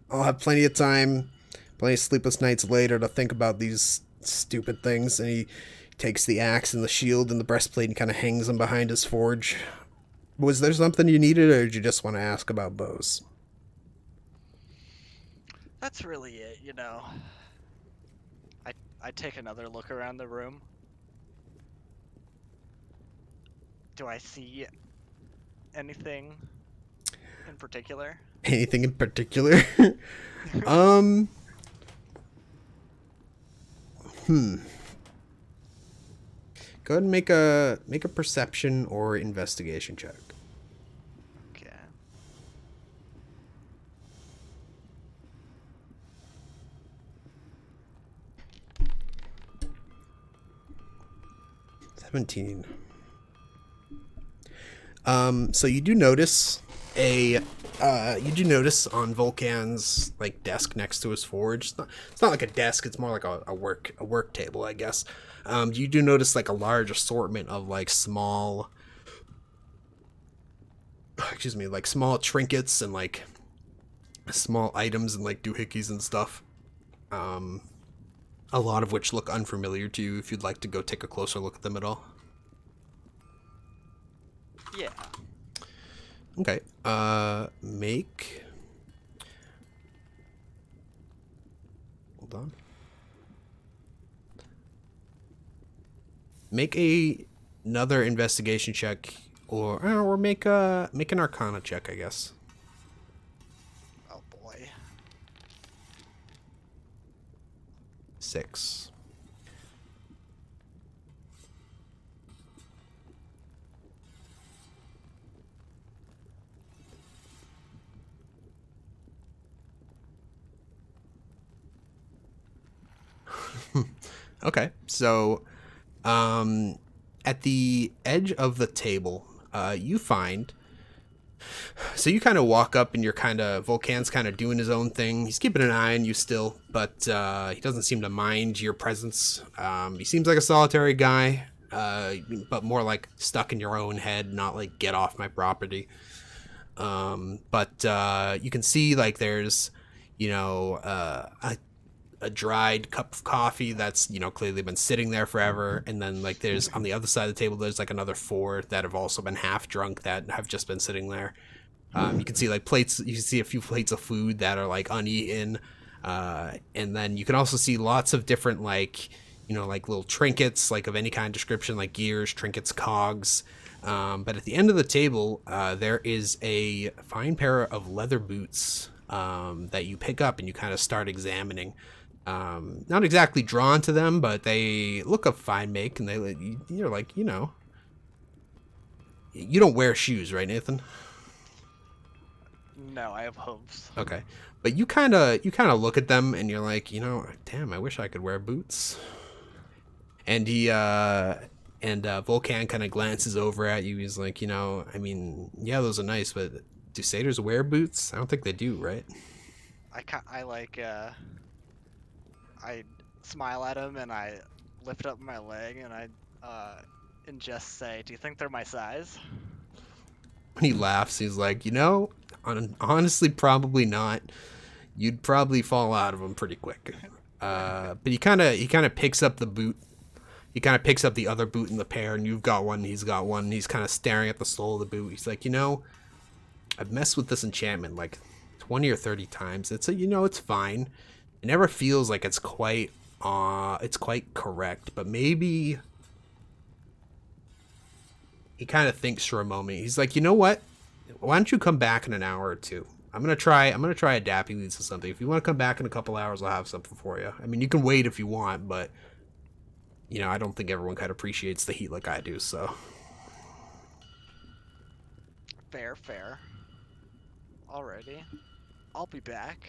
I'll have plenty of time, plenty of sleepless nights later to think about these stupid things. And he takes the axe and the shield and the breastplate and kind of hangs them behind his forge. Was there something you needed, or did you just want to ask about bows? That's really it, you know. I take another look around the room. Do I see anything in particular? Anything in particular? Go ahead and make a perception or investigation check. Okay. $17. So you do notice on Volcan's like desk next to his forge. It's not like a desk. It's more like a work table, I guess. You do notice like a large assortment of like small trinkets and like small items and like doohickeys and stuff. A lot of which look unfamiliar to you if you'd like to go take a closer look at them at all. Yeah. Okay. Hold on. Make another investigation check, or make an Arcana check, I guess. Oh boy. 6. Okay, so at the edge of the table, you find. So you kind of walk up, and Volcan's kind of doing his own thing. He's keeping an eye on you still, but he doesn't seem to mind your presence. He seems like a solitary guy, but more like stuck in your own head, not like get off my property. But you can see like there's, a dried cup of coffee that's clearly been sitting there forever, and then like there's on the other side of the table there's like another 4 that have also been half drunk that have just been sitting there. You can see like plates, you can see a few plates of food that are like uneaten, and then you can also see lots of different like like little trinkets like of any kind of description, like gears, trinkets, cogs. But at the end of the table there is a fine pair of leather boots that you pick up and you kind of start examining. Not exactly drawn to them, but they look of fine make, and you're like, you don't wear shoes, right, Nathan? No, I have hooves. Okay, but you kind of look at them, and you're like, damn, I wish I could wear boots. And Volcan kind of glances over at you. He's like, I mean, yeah, those are nice, but do satyrs wear boots? I don't think they do, right? I smile at him and I lift up my leg and I and just say, "Do you think they're my size?" He laughs. He's like, honestly, probably not. You'd probably fall out of them pretty quick. But he kind of picks up the boot. He kind of picks up the other boot in the pair, and you've got one. He's got one. And he's kind of staring at the sole of the boot. He's like, I've messed with this enchantment like 20 or 30 times. It's fine. It never feels like it's quite correct, but maybe. He kind of thinks for a moment. He's like, you know what? Why don't you come back in an hour or two? I'm gonna try adapting these to something. If you want to come back in a couple hours, I'll have something for you. I mean, you can wait if you want, but I don't think everyone kind of appreciates the heat like I do. So Fair. Alrighty, I'll be back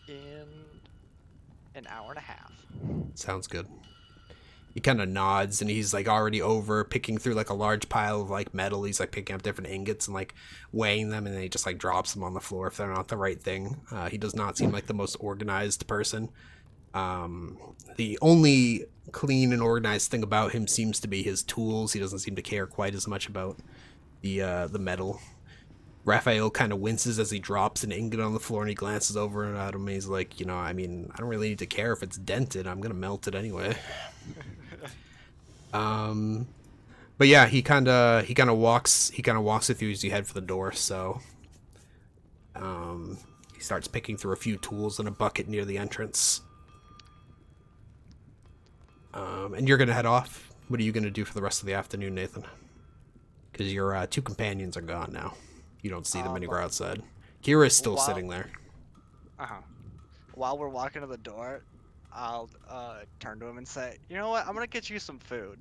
in an hour and a half. sounds good. He kind of nods, and he's like already over picking through like a large pile of like metal. He's like picking up different ingots and like weighing them, and then he just like drops them on the floor if they're not the right thing. He does not seem like the most organized person. The only clean and organized thing about him seems to be his tools. He doesn't seem to care quite as much about the metal. Raphael kind of winces as he drops an ingot on the floor, and he glances over at him. And he's like, I don't really need to care if it's dented. I'm gonna melt it anyway. But yeah, he kind of walks with you as you head for the door. So, he starts picking through a few tools in a bucket near the entrance. And you're gonna head off. What are you gonna do for the rest of the afternoon, Nathan? Because your two companions are gone now. You don't see them anywhere outside. Kira is still sitting there. While we're walking to the door, I'll turn to him and say, you know what? I'm gonna get you some food.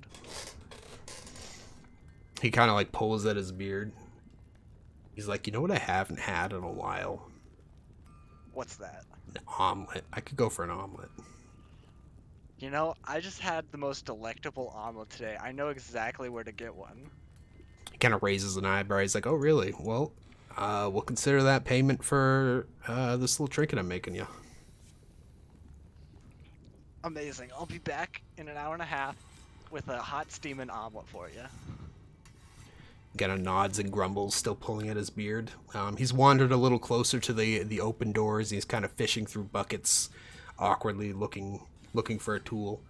He kind of like pulls at his beard. He's like, you know what I haven't had in a while? What's that? An omelet. I could go for an omelet. I just had the most delectable omelet today. I know exactly where to get one. He kind of raises an eyebrow. He's like, oh, really? Well, we'll consider that payment for this little trinket I'm making you. Amazing. I'll be back in an hour and a half with a hot steaming omelet for you. Kind of nods and grumbles, still pulling at his beard. He's wandered a little closer to the open doors. He's kind of fishing through buckets, awkwardly looking for a tool.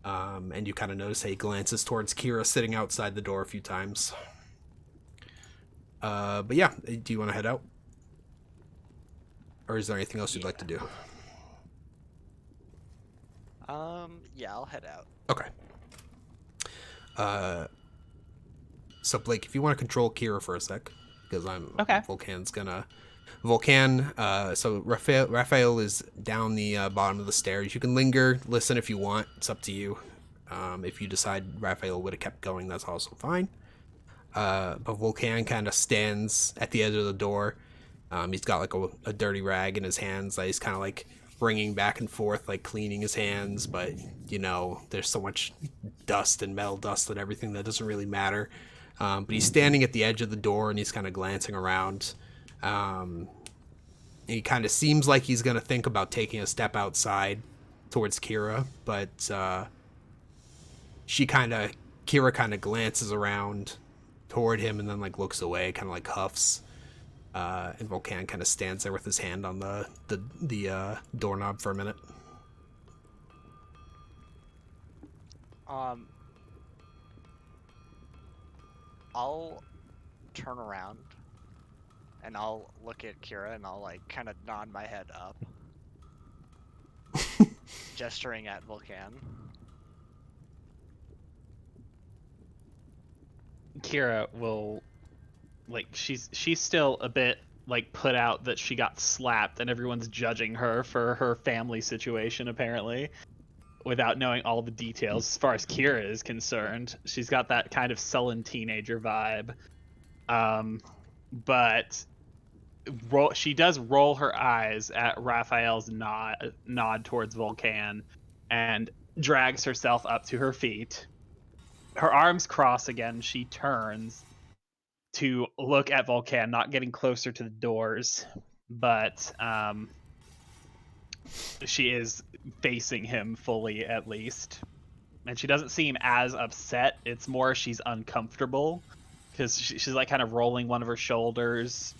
And you kind of notice he glances towards Kira sitting outside the door a few times. But yeah, do you want to head out? Or is there anything else you'd like to do? Yeah, I'll head out. Okay. So Blake, if you want to control Kira for a sec, because okay. So Raphael is down the bottom of the stairs. You can linger, listen if you want. It's up to you. If you decide Raphael would have kept going, that's also fine. But Volcan kind of stands at the edge of the door. He's got like a dirty rag in his hands that he's kind of like bringing back and forth, like cleaning his hands. But there's so much dust and metal dust and everything that doesn't really matter. But he's standing at the edge of the door, and he's kind of glancing around. He kind of seems like he's going to think about taking a step outside towards Kira, but Kira kind of glances around toward him and then like looks away, kind of like huffs. And Volcan kind of stands there with his hand on the doorknob for a minute. I'll turn around and I'll look at Kira and I'll like kind of nod my head up, gesturing at Volcan. Kira will, like, she's still a bit like put out that she got slapped and everyone's judging her for her family situation apparently, without knowing all the details. As far as Kira is concerned, she's got that kind of sullen teenager vibe. But she does roll her eyes at Raphael's nod towards Volcan and drags herself up to her feet. Her arms cross again. She turns to look at Volcan, not getting closer to the doors, but she is facing him fully, at least. And she doesn't seem as upset. It's more she's uncomfortable because she's like kind of rolling one of her shoulders,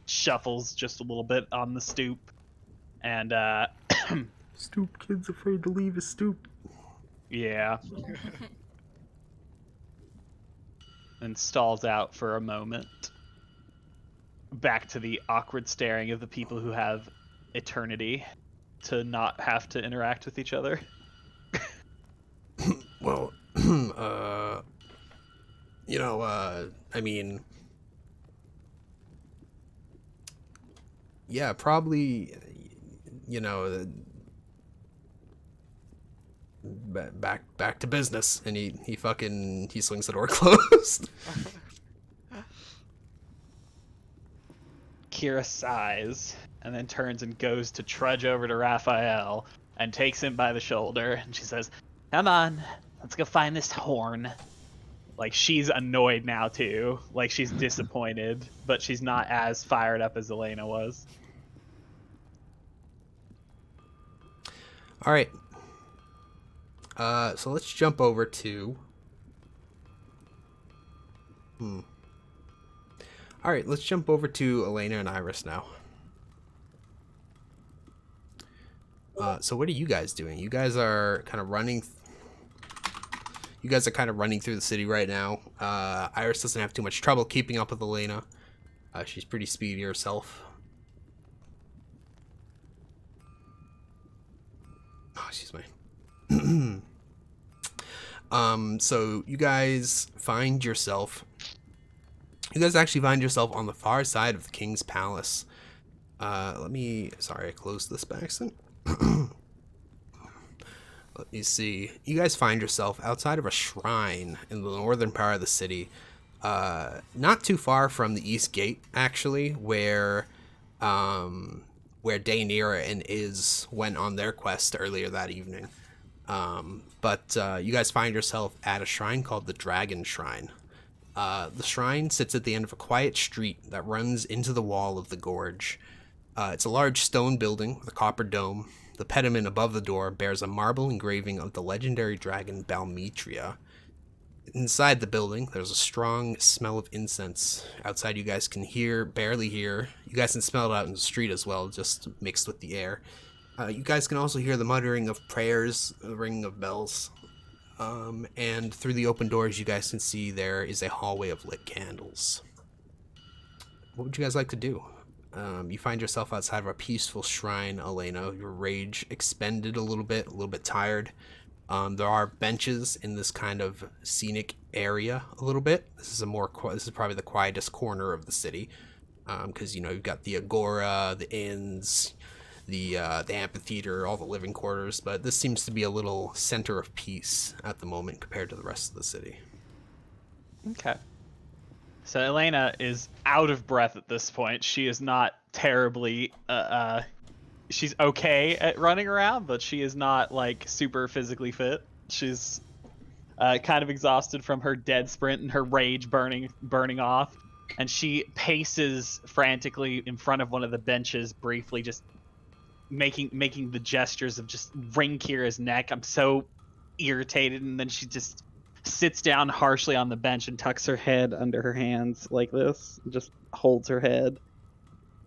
shuffles just a little bit on the stoop, and Stoop kid's afraid to leave his stoop. yeah, and stalls out for a moment. Back to the awkward staring of the people who have eternity to not have to interact with each other. Well, I mean, yeah, probably, you know, back to business, and he swings the door closed. Kira sighs and then turns and goes to trudge over to Raphael and takes him by the shoulder, and she says, "Come on, let's go find this horn." Like, she's annoyed now too. Like, she's disappointed, but she's not as fired up as Elena was. All right. So let's jump over to. All right, let's jump over to Elena and Iris now. So what are you guys doing? You guys are kind of running. You guys are kind of running through the city right now. Iris doesn't have too much trouble keeping up with Elena. She's pretty speedy herself. Oh, excuse me. So you guys actually find yourself on the far side of the king's palace. Sorry, I closed this by accident. Let me see. You guys find yourself outside of a shrine in the northern part of the city. Not too far from the east gate, actually, where Daenerys and Iz went on their quest earlier that evening. But you guys find yourself at a shrine called the Dragon Shrine. The shrine sits at the end of a quiet street that runs into the wall of the gorge. It's a large stone building with a copper dome. The pediment above the door bears a marble engraving of the legendary dragon Balmetria. Inside the building, there's a strong smell of incense. Outside, you guys can barely hear. You guys can smell it out in the street as well, just mixed with the air. You guys can also hear the muttering of prayers, the ringing of bells. And through the open doors, you guys can see there is a hallway of lit candles. What would you guys like to do? You find yourself outside of a peaceful shrine, Elena. Your rage expended a little bit tired. There are benches in this kind of scenic area a little bit. This is probably the quietest corner of the city, because you've got the agora, the inns, the amphitheater, all the living quarters. But this seems to be a little center of peace at the moment compared to the rest of the city. Okay. So Elena is out of breath at this point. She is not terribly she's okay at running around, but she is not like super physically fit. She's kind of exhausted from her dead sprint and her rage burning off, and she paces frantically in front of one of the benches, briefly just making the gestures of just wring Kira's neck. I'm so irritated, and then she just sits down harshly on the bench and tucks her head under her hands like this, just holds her head,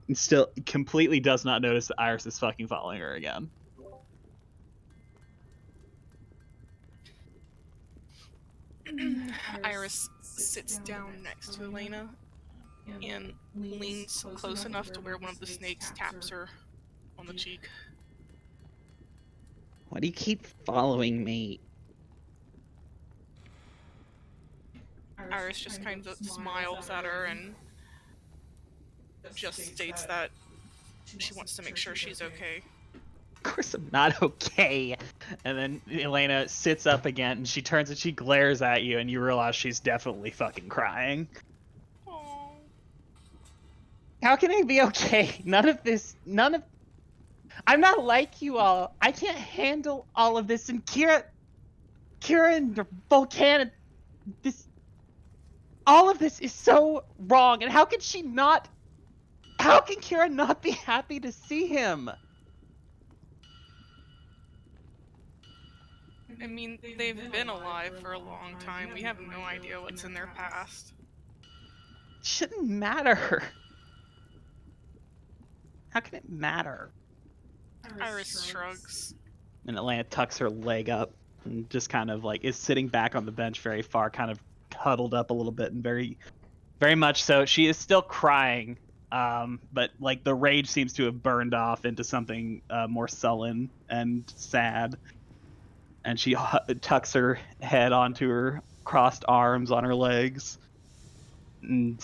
and still completely does not notice that Iris is fucking following her again. Iris sits down next to Elena and leans close enough to where one of the snakes taps her on the cheek. Why do you keep following me? Iris just kind of smiles at her and just states that she wants to make sure she's okay. Of course I'm not okay. And then Elena sits up again, and she turns and she glares at you, and you realize she's definitely fucking crying. Aww. How can I be okay? I'm not like you all. I can't handle all of this, and Kira and Volcan, all of this is so wrong, and how can Kira not be happy to see him? I mean, they've been alive for a long time. We have no idea what's in their past. shouldn't matter. How can it matter? Iris shrugs. And Elena tucks her leg up and just kind of like is sitting back on the bench very far, kind of huddled up a little bit and very, very much so. She is still crying, but like the rage seems to have burned off into something more sullen and sad. And she tucks her head onto her crossed arms on her legs and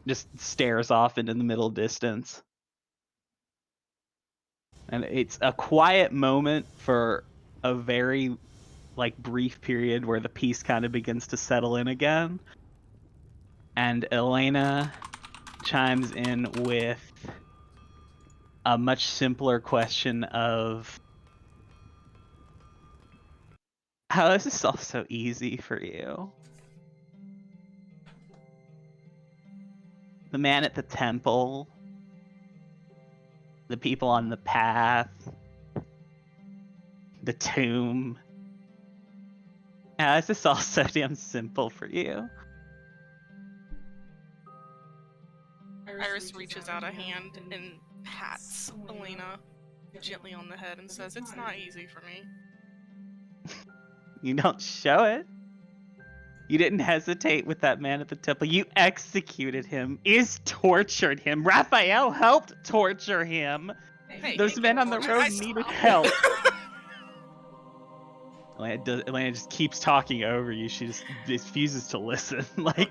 just stares off into the middle distance. And it's a quiet moment for a very like brief period where the peace kind of begins to settle in again. And Elena chimes in with a much simpler question of, how is this all so easy for you? The man at the temple, the people on the path, the tomb. How is this all so damn simple for you? Iris reaches out a hand and pats Elena gently on the head and says, "It's not easy for me." You don't show it. You didn't hesitate with that man at the temple. You executed him. Is tortured him. Raphael helped torture him. Hey, Those men on the road I needed stopped. help. Elena just keeps talking over you. She just refuses to listen.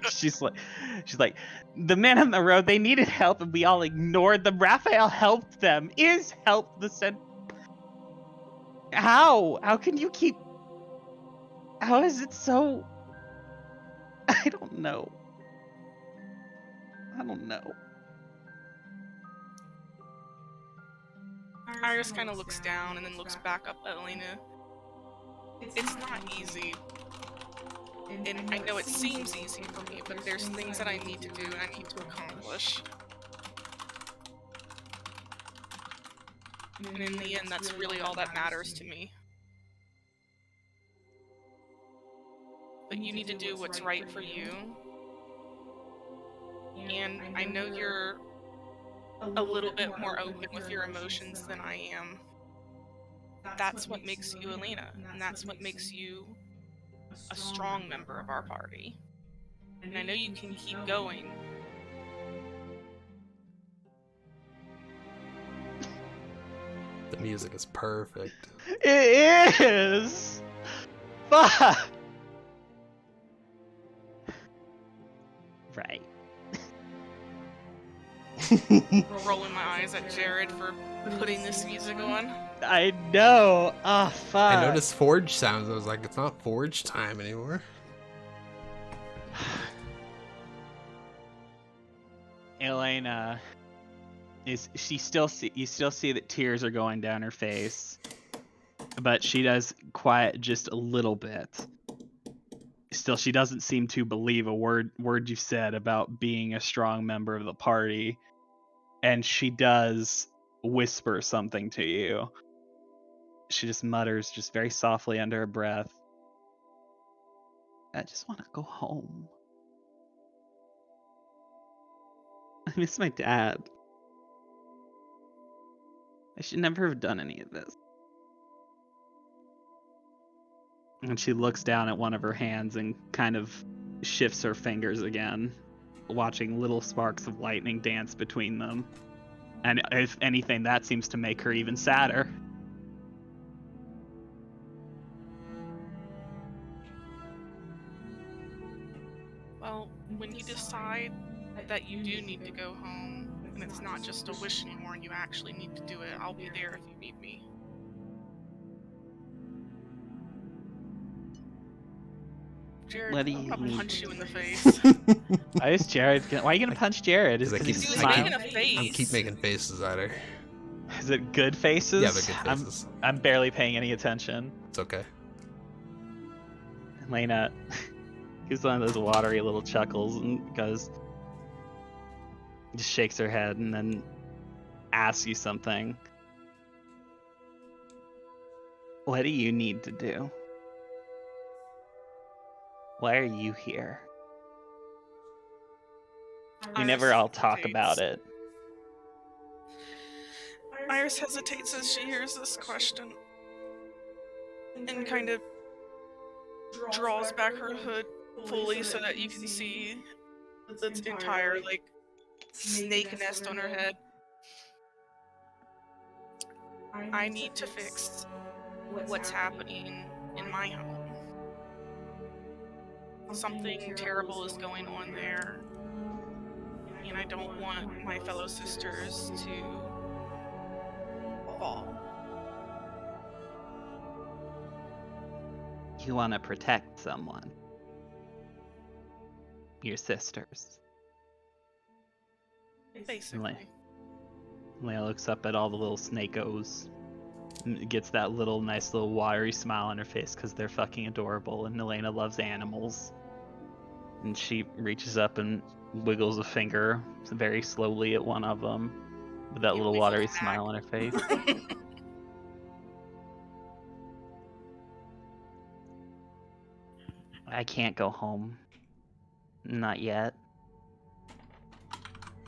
she's like, the men on the road, they needed help and we all ignored them. Raphael helped them. Is helped the sent. How? How can you keep? How is it so? I don't know. I don't know. Iris kind of looks down and then looks back up at Elena. It's not easy. And I know it seems easy for me, but there's things that I need to do and I need to accomplish. And in the end, that's really all that matters to me. But you need to do what's right for you. And I know you're a little bit more open with your emotions than I am. That's what makes you Elena, and that's what makes you a strong member of our party. And I know you can keep going. The music is perfect. It is. Fuck. Right. Rolling my eyes at Jared for putting this music on. I know. Ah, fuck. I noticed Forge sounds. I was like, it's not Forge time anymore. Elena is you still see that tears are going down her face, but she does quiet just a little bit. Still, she doesn't seem to believe a word you said about being a strong member of the party, and she does whisper something to you. She just mutters, just very softly under her breath, "I just want to go home. I miss my dad. I should never have done any of this." And she looks down at one of her hands and kind of shifts her fingers again, watching little sparks of lightning dance between them. And if anything, that seems to make her even sadder. Well, when you decide that you do need to go home, and it's not just a wish anymore and you actually need to do it, I'll be there if you need me. Jared, I'll punch you in the face. Why is Jared? Why are you gonna punch Jared? Is Because He was making a face. I keep making faces at her. Is it good faces? Yeah, they're good faces. I'm barely paying any attention. It's okay. Elena gives one of those watery little chuckles and goes, just shakes her head and then asks you something. What do you need to do? Why are you here? We never all talk about it. Iris hesitates as she hears this question and kind of draws back her hood fully so that you can see its entire, like, snake nest on her head. I need to fix what's happening in my home. Something terrible is going on there, and I don't want my fellow sisters to fall. You want to protect someone. Your sisters. Basically. Leia looks up at all the little snakos. Gets that little nice little watery smile on her face because they're fucking adorable, and Elena loves animals. And she reaches up and wiggles a finger very slowly at one of them with that little watery smile on her face. I can't go home. Not yet.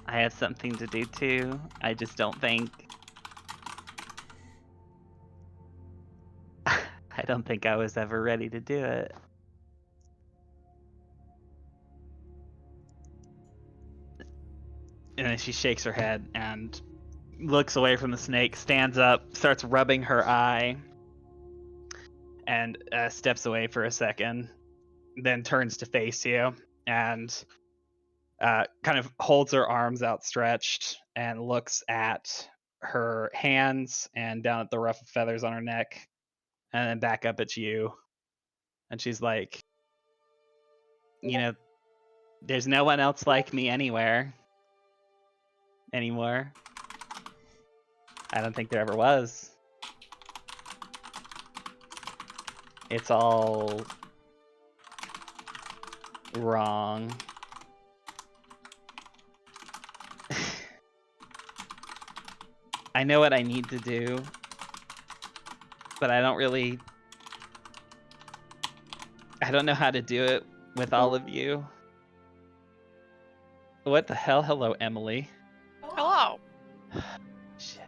I have something to do too. I just don't think... I don't think I was ever ready to do it. And then she shakes her head and looks away from the snake, stands up, starts rubbing her eye, and steps away for a second, then turns to face you and kind of holds her arms outstretched and looks at her hands and down at the ruffle feathers on her neck, and then back up at you. And she's like, you know, there's no one else like me anywhere anymore. I don't think there ever was. It's all wrong. I know what I need to do, but I don't know how to do it with all of you. What the hell? Hello, Emily. Hello. Shit.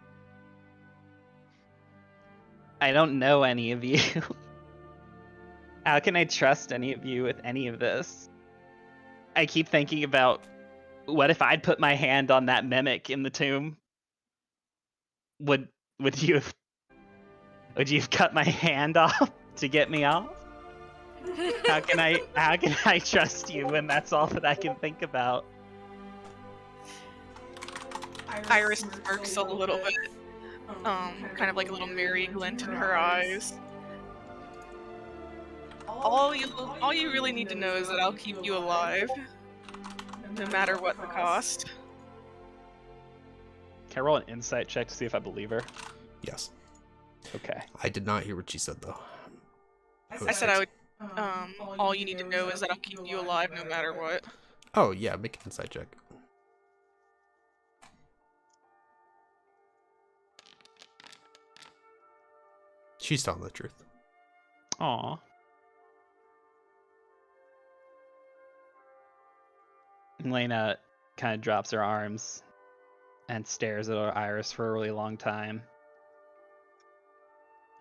I don't know any of you. How can I trust any of you with any of this? I keep thinking about, what if I'd put my hand on that mimic in the tomb? Would you have cut my hand off to get me off? How can I trust you when that's all that I can think about? Iris smirks a little bit, kind of like a little merry glint in her eyes. All you really need to know is that I'll keep you alive, no matter what the cost. Can I roll an insight check to see if I believe her? Yes. Okay. I did not hear what she said, though. I said I would. All you need to know is that I'll keep you alive no matter what. Oh, yeah, make an insight check. She's telling the truth. Aw. Elena kind of drops her arms and stares at Iris for a really long time.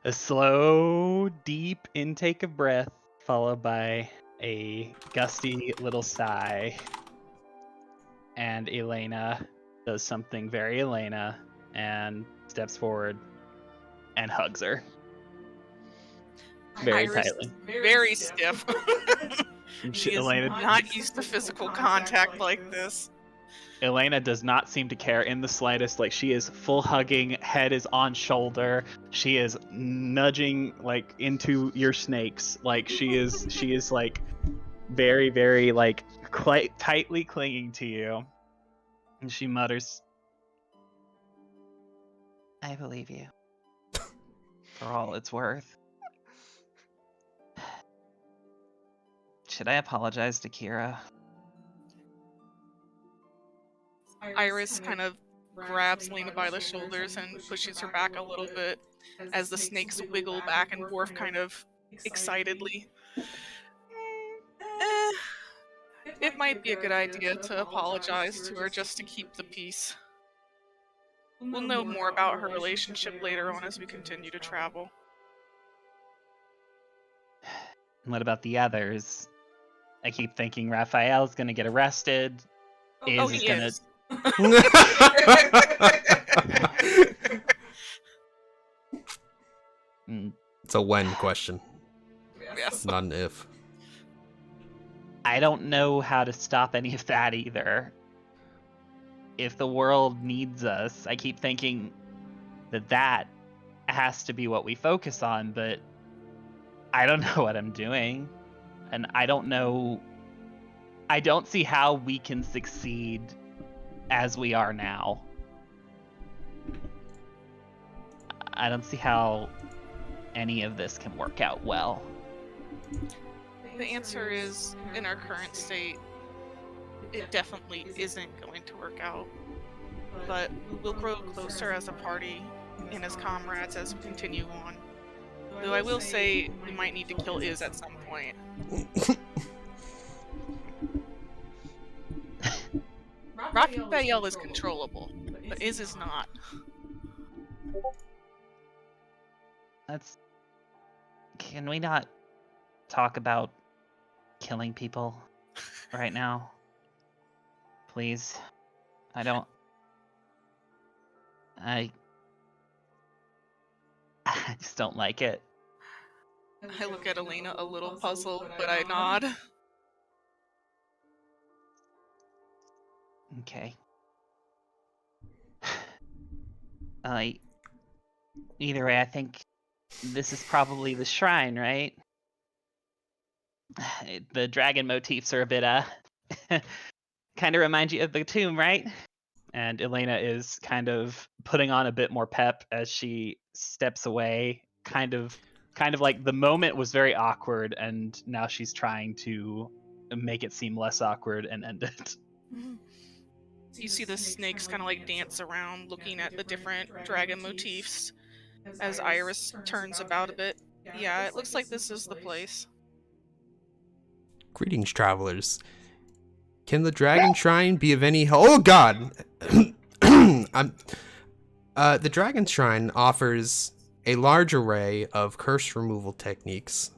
A slow, deep intake of breath, followed by a gusty little sigh. And Elena does something very Elena and steps forward and hugs her. Very Iris tightly. is very stiff. She is not used to physical contact like this. Elena does not seem to care in the slightest. Like, she is full hugging, head is on shoulder. She is nudging like into your snakes. Like, she is like very, very like quite tightly clinging to you. And she mutters, "I believe you. For all it's worth." Should I apologize to Kira? Iris kind of grabs Lena by the shoulders and pushes her back a little bit as the snakes wiggle back and forth kind of excitedly. It might be a good idea to apologize to her just to keep the peace. We'll know more about her relationship later on as we continue to travel. What about the others? I keep thinking Raphael's gonna get arrested. Oh, Is he gonna. is. Mm, It's a when question, Yes. not an if. I don't know how to stop any of that either. If the world needs us, I keep thinking that has to be what we focus on, but I don't know what I'm doing. And I don't see how we can succeed as we are now. I don't see how any of this can work out well. The answer is, in our current state, it definitely isn't going to work out. But we'll grow closer as a party and as comrades as we continue on. Though I will say we might need to kill Iz at some point. Raphael is controllable, but Iz is not. Can we not talk about killing people right now? Please. I just don't like it. I look at Elena a little puzzled, but I nod. Okay. Either way, I think this is probably the shrine, right? The dragon motifs are a bit, kind of remind you of the tomb, right? And Elena is kind of putting on a bit more pep as she steps away. Kind of like the moment was very awkward, and now she's trying to make it seem less awkward and end it. You see the snakes kind of like dance around, looking at the different dragon motifs as Iris turns about a bit. Yeah, it looks like this is the place. Greetings, travelers. Can the dragon shrine be of any help? Oh God! The dragon shrine offers a large array of curse removal techniques.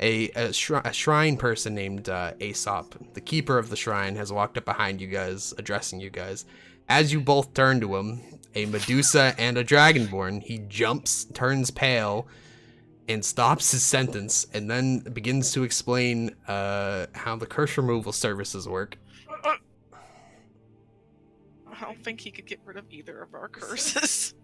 A shrine person named Aesop, the keeper of the shrine, has walked up behind you guys, addressing you guys. As you both turn to him, a Medusa and a Dragonborn, he jumps, turns pale, and stops his sentence, and then begins to explain how the curse removal services work. I don't think he could get rid of either of our curses.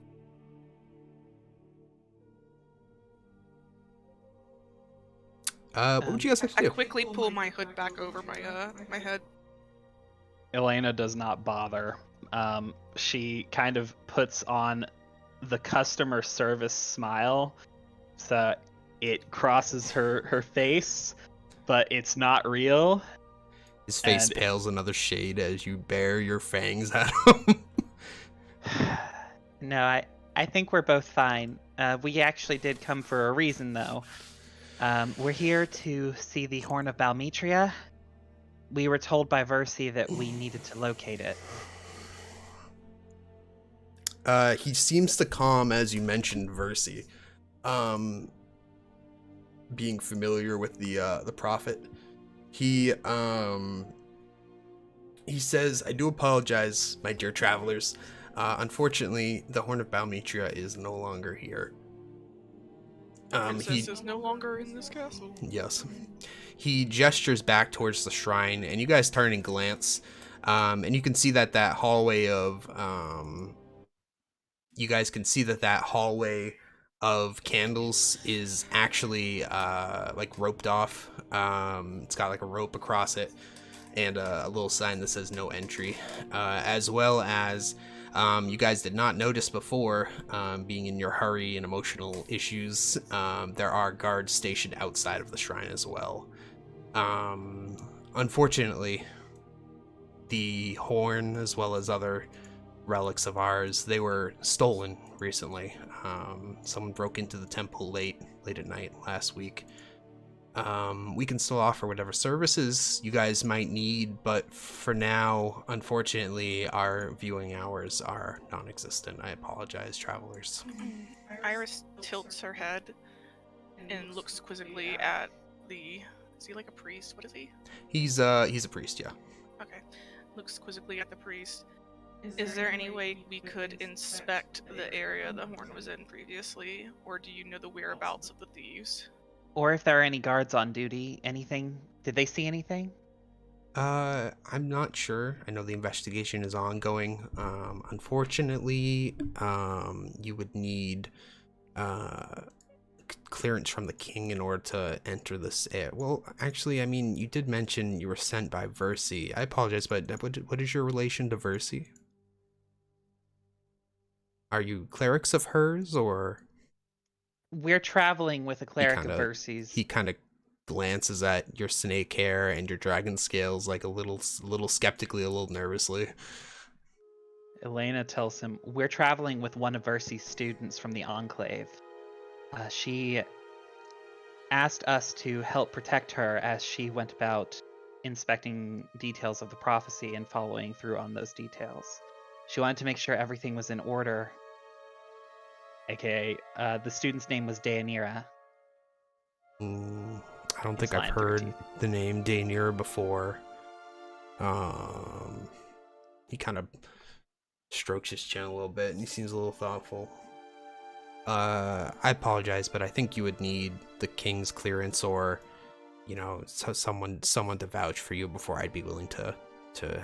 What would you guys like to I do? quickly pull my hood back over my head. Elena does not bother. She kind of puts on the customer service smile, so it crosses her face, but it's not real. His face pales another shade as you bare your fangs at him. No, I think we're both fine. We actually did come for a reason, though. We're here to see the Horn of Balmetria. We were told by Versi that we needed to locate it. He seems to calm as you mentioned Versi. Being familiar with the prophet. He says, "I do apologize, my dear travelers. Unfortunately, the Horn of Balmetria is no longer here." Princess is no longer in this castle. Yes. He gestures back towards the shrine, and you guys turn and glance, and you can see that hallway of you guys can see that hallway of candles is actually like roped off. It's got like a rope across it and a little sign that says no entry, as well as you guys did not notice before, being in your hurry and emotional issues, there are guards stationed outside of the shrine as well. Unfortunately, the horn, as well as other relics of ours, they were stolen recently. Someone broke into the temple late at night last week. We can still offer whatever services you guys might need, but for now, unfortunately, our viewing hours are non-existent. I apologize, travelers. Iris tilts her head and looks quizzically at the... Is he like a priest? What is he? He's a priest, yeah. Okay. Looks quizzically at the priest. Is there any way we could inspect the area the horn was in previously? Or do you know the whereabouts of the thieves? Or if there are any guards on duty, anything? Did they see anything? I'm not sure. I know the investigation is ongoing. Unfortunately, you would need clearance from the king in order to enter this area. Well, actually, I mean, you did mention you were sent by Versi. I apologize, but what is your relation to Versi? Are you clerics of hers, or? We're traveling with a cleric of Versi's. He kind of glances at your snake hair and your dragon scales, like a little skeptically, a little nervously. Elena tells him, we're traveling with one of Versi's students from the Enclave. She asked us to help protect her as she went about inspecting details of the prophecy and following through on those details. She wanted to make sure everything was in order. AKA, the student's name was Deianira. I don't think I've heard the name Deianira before. He kind of strokes his chin a little bit and he seems a little thoughtful. I apologize, but I think you would need the king's clearance, or, you know, someone to vouch for you before I'd be willing to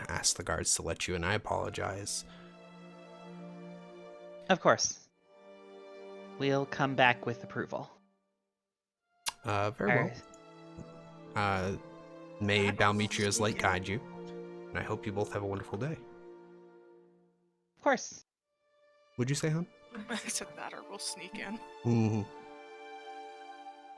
ask the guards to let you in. I apologize. Of course. We'll come back with approval. Very well. May Balmetria's light guide you, and I hope you both have a wonderful day. Of course. Would you say, hon? I said that, or we'll sneak in. Mm-hmm.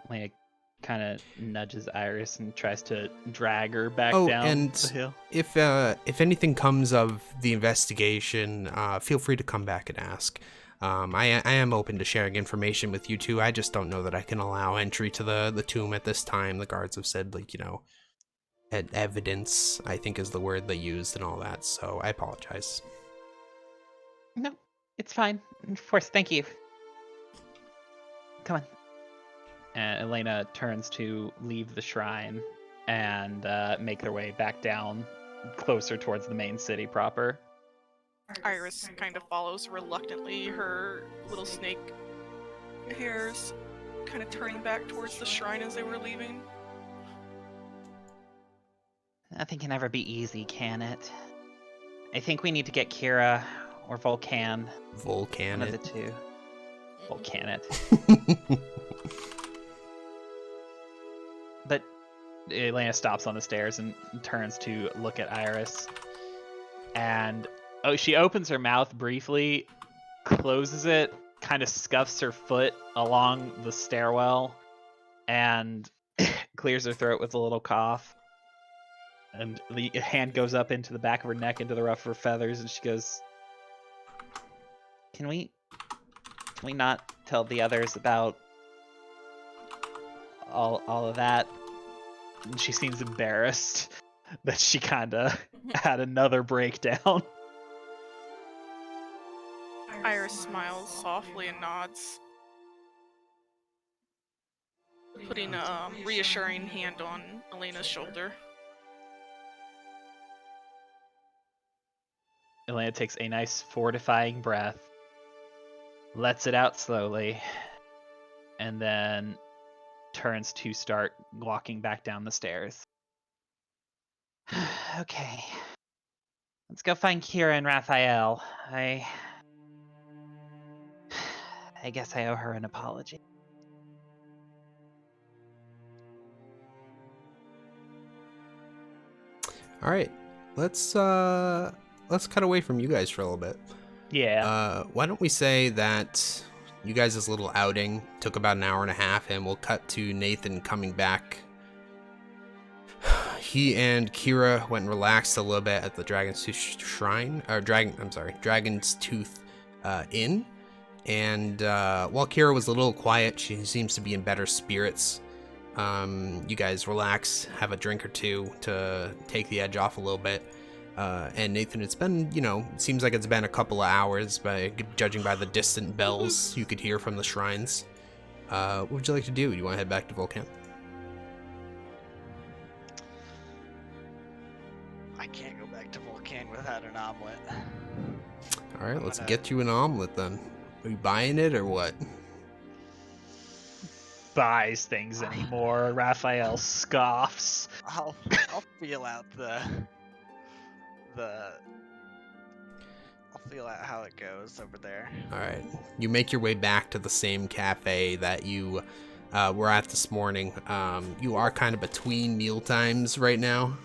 Like, kind of nudges Iris and tries to drag her back down and the hill. If anything comes of the investigation, feel free to come back and ask. I am open to sharing information with you two. I just don't know that I can allow entry to the tomb at this time. The guards have said, like, you know, evidence, I think is the word they used and all that. So I apologize. No, it's fine. Of course, thank you. Come on. And Elena turns to leave the shrine and make their way back down, closer towards the main city proper. Iris kind of follows reluctantly, her little snake hairs kind of turning back towards the shrine as they were leaving. Nothing can ever be easy, can it? I think we need to get Kira or Volcan. Volcan One of it. the two. Volcan it. But Elena stops on the stairs and turns to look at Iris. And she opens her mouth briefly, closes it, kind of scuffs her foot along the stairwell, and clears her throat with a little cough. And the hand goes up into the back of her neck, into the ruff of her feathers, and she goes, Can we not tell the others about all of that? And she seems embarrassed that she kind of had another breakdown. Iris smiles softly and nods, putting a reassuring hand on Elena's shoulder. Elena takes a nice fortifying breath, lets it out slowly, and then turns to start walking back down the stairs. Okay. Let's go find Kira and Raphael. I guess I owe her an apology. All right, let's cut away from you guys for a little bit. Yeah. Why don't we say that you guys' little outing took about an hour and a half, and we'll cut to Nathan coming back. He and Kira went and relaxed a little bit at the Dragon's Tooth Inn. And while Kira was a little quiet, she seems to be in better spirits. You guys relax, have a drink or two to take the edge off a little bit. And Nathan, it's been, it seems like it's been a couple of hours, judging by the distant bells you could hear from the shrines. What would you like to do? Do you want to head back to Volcan? I can't go back to Volcan without an omelet. All right, let's get you an omelet then. Are you buying it or what? Buys things anymore. Raphael scoffs. I'll feel out I'll feel out how it goes over there. All right, you make your way back to the same cafe that you were at this morning. You are kind of between meal times right now.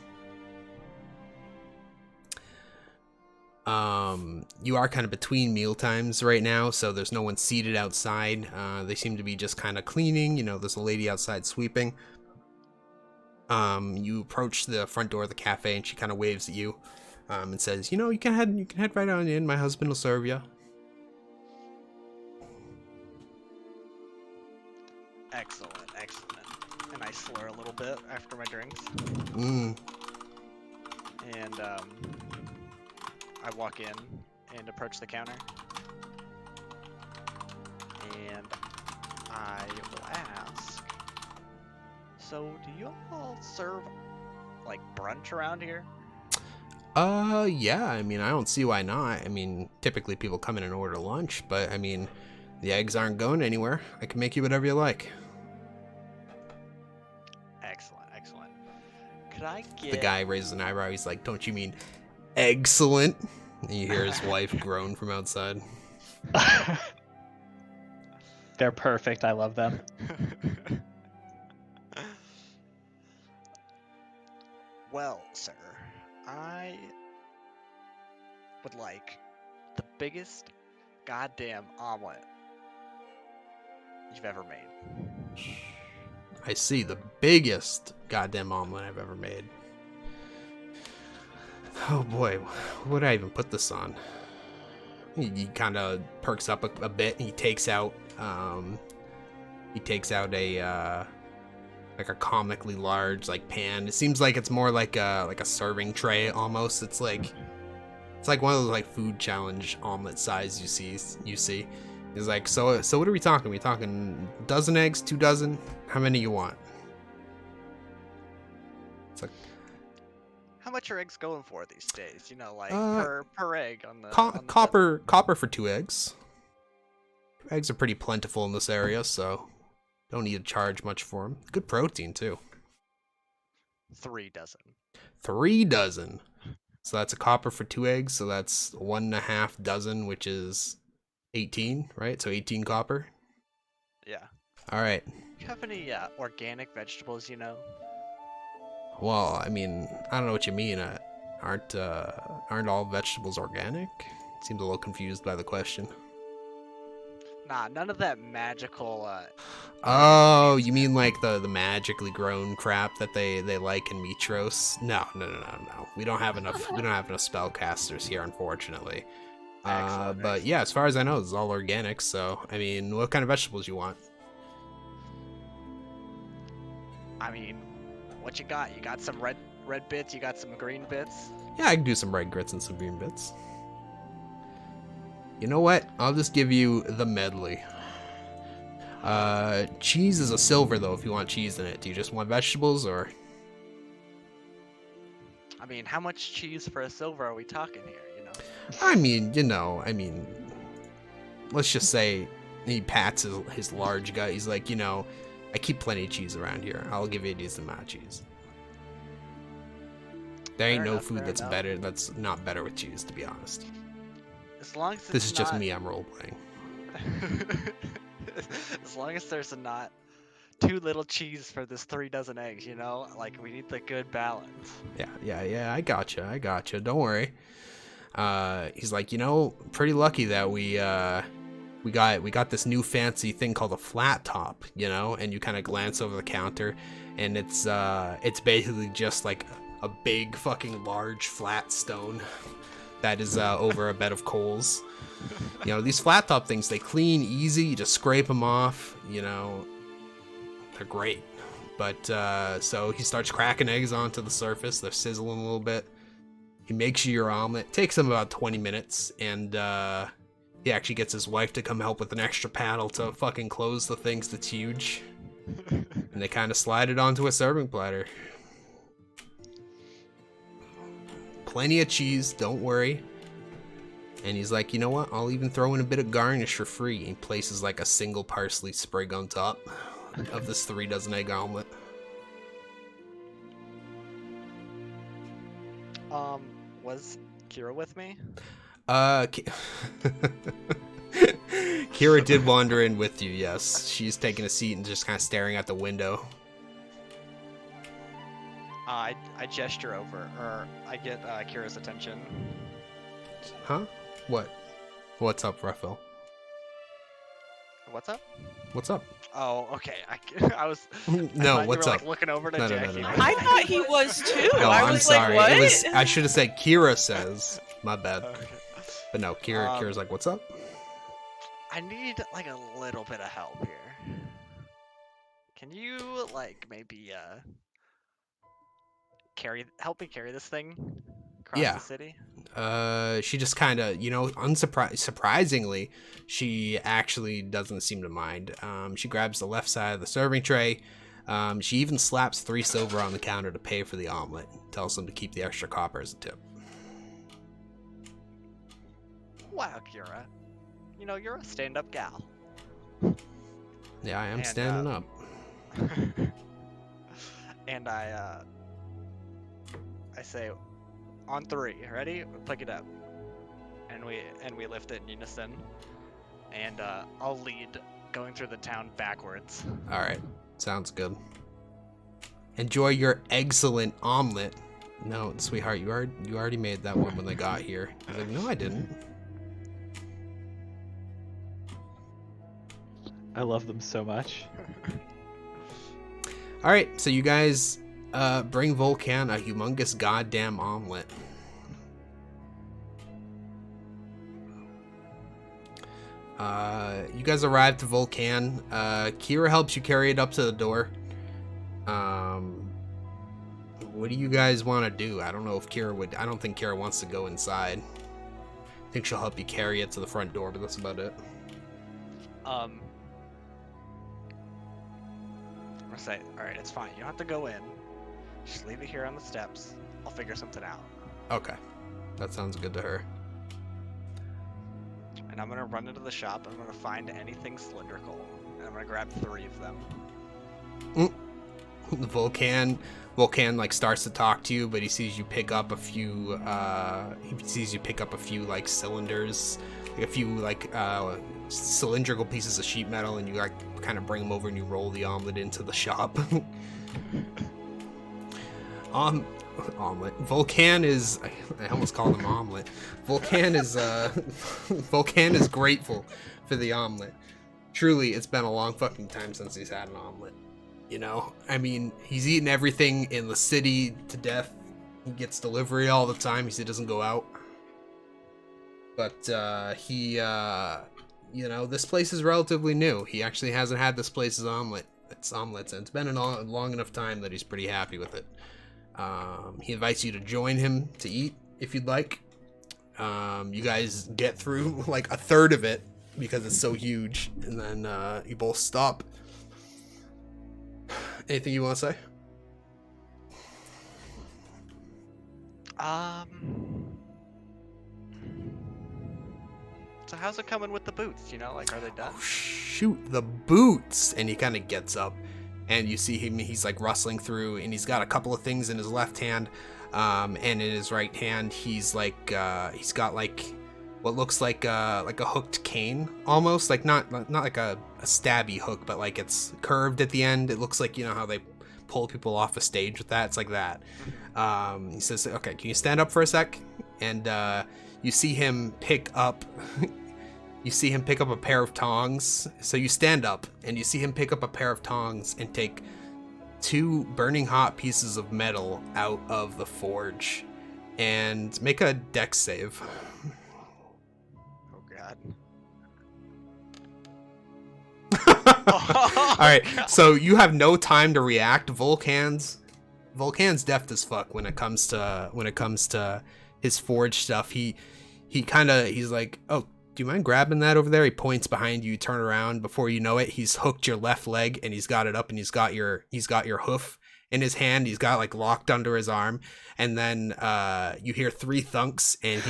So there's no one seated outside. They seem to be just kind of cleaning. There's a lady outside sweeping. You approach the front door of the cafe, and she kind of waves at you, and says, you can head right on in. My husband will serve you. Excellent. And I slur a little bit after my drinks. Mm. And I walk in and approach the counter. And I will ask, so do you all serve like brunch around here? Yeah, I don't see why not. Typically people come in and order lunch, but the eggs aren't going anywhere. I can make you whatever you like. Excellent. Could I get... The guy raises an eyebrow. He's like, don't you mean excellent? And you hear his wife groan from outside. They're perfect. I love them. Well, sir, I would like the biggest goddamn omelet you've ever made. I see, the biggest goddamn omelet I've ever made. Oh boy, what did I even put this on? He kind of perks up a bit, and he takes out a like a comically large pan. It seems like it's more like a serving tray almost. It's like one of those food challenge omelet size you see. He's like, so what are we talking? Are we talking dozen eggs, 2 dozen? How many you want? It's like, how much are eggs going for these days? Per egg on the copper for 2 eggs. Eggs are pretty plentiful in this area, so don't need to charge much for them. Good protein too. 3 dozen. 3 dozen. So that's a copper for 2 eggs. So that's 1.5 dozen, which is 18, right? So 18 copper. Yeah. All right. Do you have any organic vegetables? Well, I don't know what you mean. Aren't all vegetables organic? Seems a little confused by the question. Nah, none of that magical. Oh, you mean like the magically grown crap that they like in Mitros? No. We don't have enough. We don't have enough spellcasters here, unfortunately. But yeah, as far as I know, it's all organic. So what kind of vegetables you want? What you got? You got some red bits. You got some green bits. Yeah, I can do some red grits and some green bits. You know what? I'll just give you the medley. Cheese is a silver, though, if you want cheese in it. Do you just want vegetables, or? How much cheese for a silver are we talking here, Let's just say he pats his large gut. He's like, I keep plenty of cheese around here. I'll give you a decent amount of cheese. There ain't no food that's better. That's not better with cheese, to be honest. As long as this is just me. I'm role playing. As long as there's not too little cheese for this 3 dozen eggs, we need the good balance. Yeah. I gotcha. Don't worry. He's like, pretty lucky that we got this new fancy thing called a flat top, and you kind of glance over the counter, and it's basically just like a big fucking large flat stone that is over a bed of coals. These flat top things, they clean easy. You just scrape them off. They're great. But so he starts cracking eggs onto the surface. They're sizzling a little bit. He makes you your omelet. Takes him about 20 minutes, and he actually gets his wife to come help with an extra paddle to fucking close the things that's huge. And they kind of slide it onto a serving platter. Plenty of cheese, don't worry. And he's like, you know what? I'll even throw in a bit of garnish for free. He places like a single parsley sprig on top of this 3 dozen egg omelet. Was Kira with me? Kira did wander in with you, yes. She's taking a seat and just kind of staring out the window. I gesture over, or I get Kira's attention. Huh? What? What's up, Raphael? What's up? What's up? Oh, okay. I was. No, I what's you were, up? Like, looking over to No, Jackie. no. I thought he was too. No, I I'm was sorry. like, what? I should have said Kira says. My bad. Okay. But no, Kira's like, what's up? I need like a little bit of help here. Can you like maybe help me carry this thing across the city? She just kind of, surprisingly, she actually doesn't seem to mind. She grabs the left side of the serving tray. She even slaps 3 silver on the counter to pay for the omelet. Tells them to keep the extra copper as a tip. Wow, Kira. You know, you're a stand-up gal. Yeah, I am And, standing up. And I say, on 3, ready? Pick it up. And we lift it in unison. And I'll lead, going through the town backwards. All right, sounds good. Enjoy your excellent omelet. No, sweetheart, you already made that one when they got here. I was like, no, I didn't. I love them so much. All right, so you guys bring Volcan a humongous goddamn omelet. You guys arrive to Volcan. Kira helps you carry it up to the door. What do you guys want to do? I don't know if Kira would. I don't think Kira wants to go inside. I think she'll help you carry it to the front door, but that's about it. I'm gonna say, alright, it's fine. You don't have to go in. Just leave it here on the steps. I'll figure something out. Okay. That sounds good to her. And I'm gonna run into the shop, and I'm gonna find anything cylindrical. And I'm gonna grab 3 of them. Volcan like starts to talk to you, but he sees you pick up a few like cylinders, like a few like cylindrical pieces of sheet metal, and you like kind of bring them over and you roll the omelet into the shop. Omelet. Volcan is, I almost called him omelet. Volcan is grateful for the omelet. Truly, it's been a long fucking time since he's had an omelet. You know, I mean, he's eaten everything in the city to death. He gets delivery all the time. He doesn't go out. But this place is relatively new. He actually hasn't had this place's omelets, and it's been a long enough time that he's pretty happy with it. He invites you to join him to eat if you'd like. You guys get through like a third of it because it's so huge, and then you both stop. Anything you want to say? So how's it coming with the boots? You know, like, are they done? Oh, shoot, the boots! And he kind of gets up, and you see him. He's like rustling through, and he's got a couple of things in his left hand, and in his right hand, he's like he's got like what looks like a hooked cane, almost like not like a stabby hook, but like it's curved at the end. It looks like, you know how they pull people off a stage with that. It's like that. He says, "Okay, can you stand up for a sec?" And you see him pick up. You see him pick up a pair of tongs. So you stand up, and you see him pick up a pair of tongs and take 2 burning hot pieces of metal out of the forge, and make a dex save. Oh god. All right, so you have no time to react. Volcan's deft as fuck when it comes to his forge stuff. He's like, oh, do you mind grabbing that over there? He points behind you. You turn around. Before you know it, he's hooked your left leg and he's got it up and he's got your hoof in his hand. He's got like locked under his arm, and then you hear 3 thunks and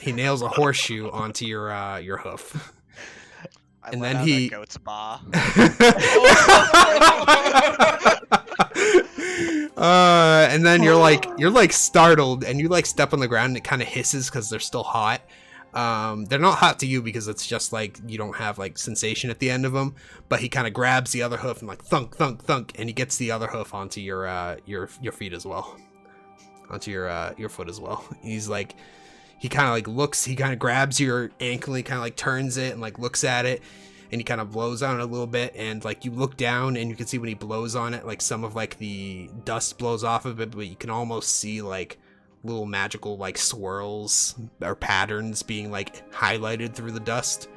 he nails a horseshoe onto your hoof. And then he goat's ba. And then you're like startled and you like step on the ground and it kind of hisses because they're still hot. They're not hot to you because it's just like you don't have like sensation at the end of them, but he kind of grabs the other hoof and like thunk thunk thunk, and he gets the other hoof onto your feet as well, onto your foot as well. He's like, he kind of like looks, he kind of grabs your ankle and he kind of like turns it and like looks at it, and he kind of blows on it a little bit, and like you look down and you can see when he blows on it, like some of like the dust blows off of it, but you can almost see like little magical like swirls or patterns being like highlighted through the dust.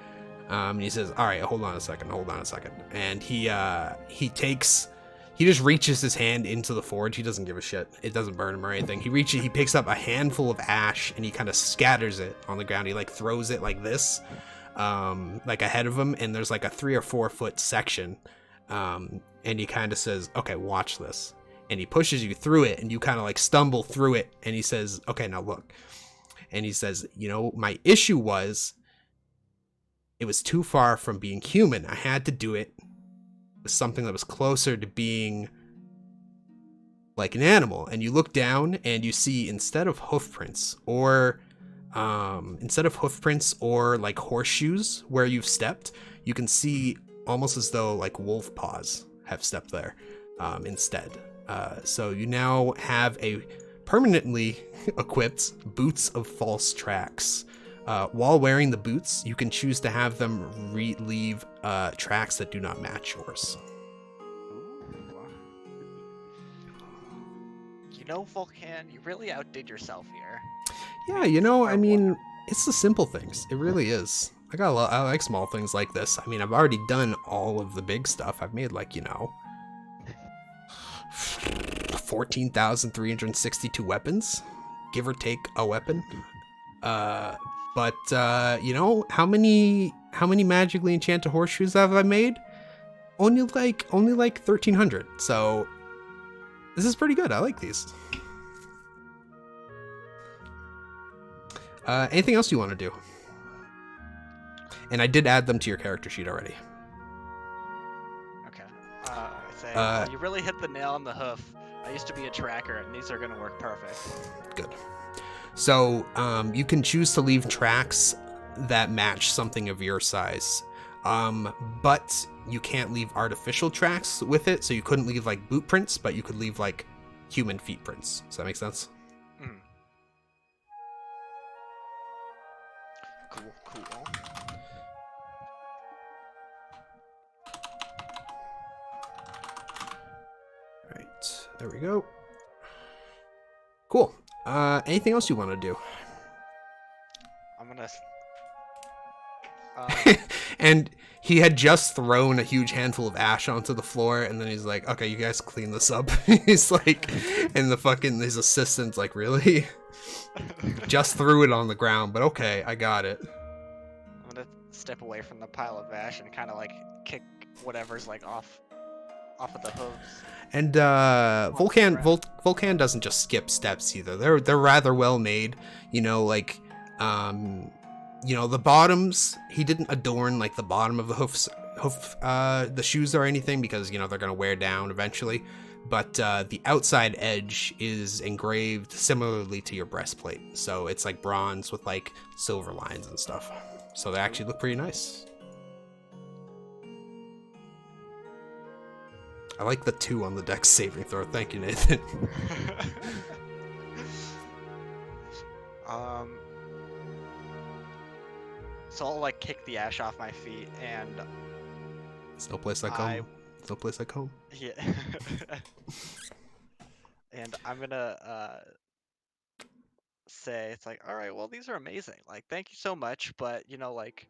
And he says, all right, hold on a second, and he just reaches his hand into the forge. He doesn't give a shit, it doesn't burn him or anything. He picks up a handful of ash and he kind of scatters it on the ground. He like throws it like this, like ahead of him, and there's like a 3 or 4 foot section, and he kind of says, okay, watch this. And he pushes you through it, and you kind of like stumble through it. And he says, okay, now look. And he says, you know, my issue was it was too far from being human. I had to do it with something that was closer to being like an animal. And you look down and you see, instead of hoof prints or like horseshoes where you've stepped, you can see almost as though like wolf paws have stepped there instead. So you now have a permanently equipped boots of false tracks. While wearing the boots, you can choose to have them leave tracks that do not match yours. You know, Vulcan, you really outdid yourself here. Yeah, you know, I mean, it's the simple things. It really is. I like small things like this. I mean, I've already done all of the big stuff. I've made like, 14,362 weapons, give or take a weapon. But how many magically enchanted horseshoes have I made? Only like 1,300. So this is pretty good. I like these. Anything else you want to do? And I did add them to your character sheet already. Okay. Well, you really hit the nail on the hoof. I used to be a tracker, and these are going to work perfect. Good. So you can choose to leave tracks that match something of your size, but you can't leave artificial tracks with it. So you couldn't leave like boot prints, but you could leave like human feet prints. Does that make sense? Mm. Cool. Right, there we go. Cool. Anything else you want to do? I'm gonna. And he had just thrown a huge handful of ash onto the floor, and then he's like, "Okay, you guys clean this up." He's like, and his assistant's like, "Really?" Just threw it on the ground, but okay, I got it. I'm gonna step away from the pile of ash and kind of like kick whatever's like off of the hooves. And Vulcan doesn't just skip steps either. They're rather well made. The bottoms, he didn't adorn like the bottom of the the shoes or anything, because they're gonna wear down eventually. But the outside edge is engraved similarly to your breastplate, so it's like bronze with like silver lines and stuff. So they actually look pretty nice. I like the 2 on the dex saving throw. Thank you, Nathan. So I'll like kick the ash off my feet, and It's no place like home. It's no place like home. Yeah. And I'm gonna say, it's like, all right, well, these are amazing. Like, thank you so much, but like,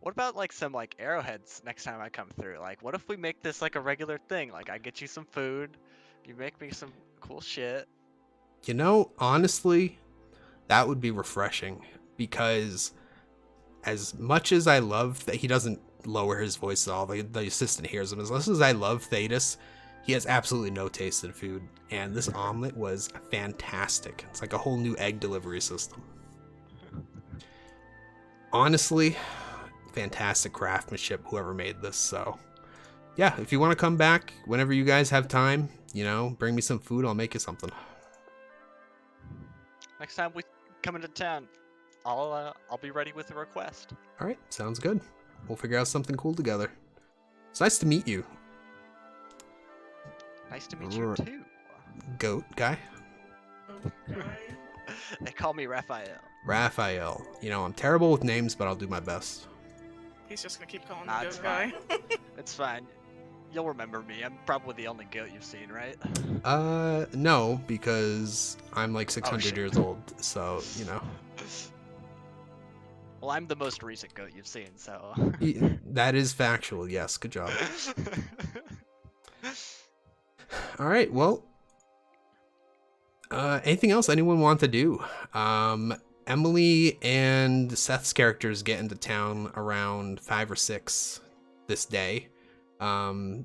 What about like some like arrowheads next time I come through? Like, what if we make this like a regular thing? Like, I get you some food, you make me some cool shit. You know, honestly, that would be refreshing because as much as I love that he doesn't lower his voice at all, the assistant hears him. As much as I love Thetis, he has absolutely no taste in food, and this omelet was fantastic. It's like a whole new egg delivery system. Honestly, fantastic craftsmanship, whoever made this. So yeah, if you want to come back whenever you guys have time, you know, bring me some food, I'll make you something. Next time we come into town, I'll be ready with a request. All right, sounds good. We'll figure out something cool together. It's nice to meet you. Nice to meet you too. Goat guy. They call me Raphael. Raphael. You know, I'm terrible with names, but I'll do my best. He's just gonna keep calling Nah, the it's goat guy. It's fine. You'll remember me. I'm probably the only goat you've seen, right? No, because I'm like 600 shit. years old, so, you know. Well, I'm the most recent goat you've seen, so. That is factual, yes, good job. All right, well, anything else anyone want to do? Emily and Seth's characters get into town around 5 or 6 this day.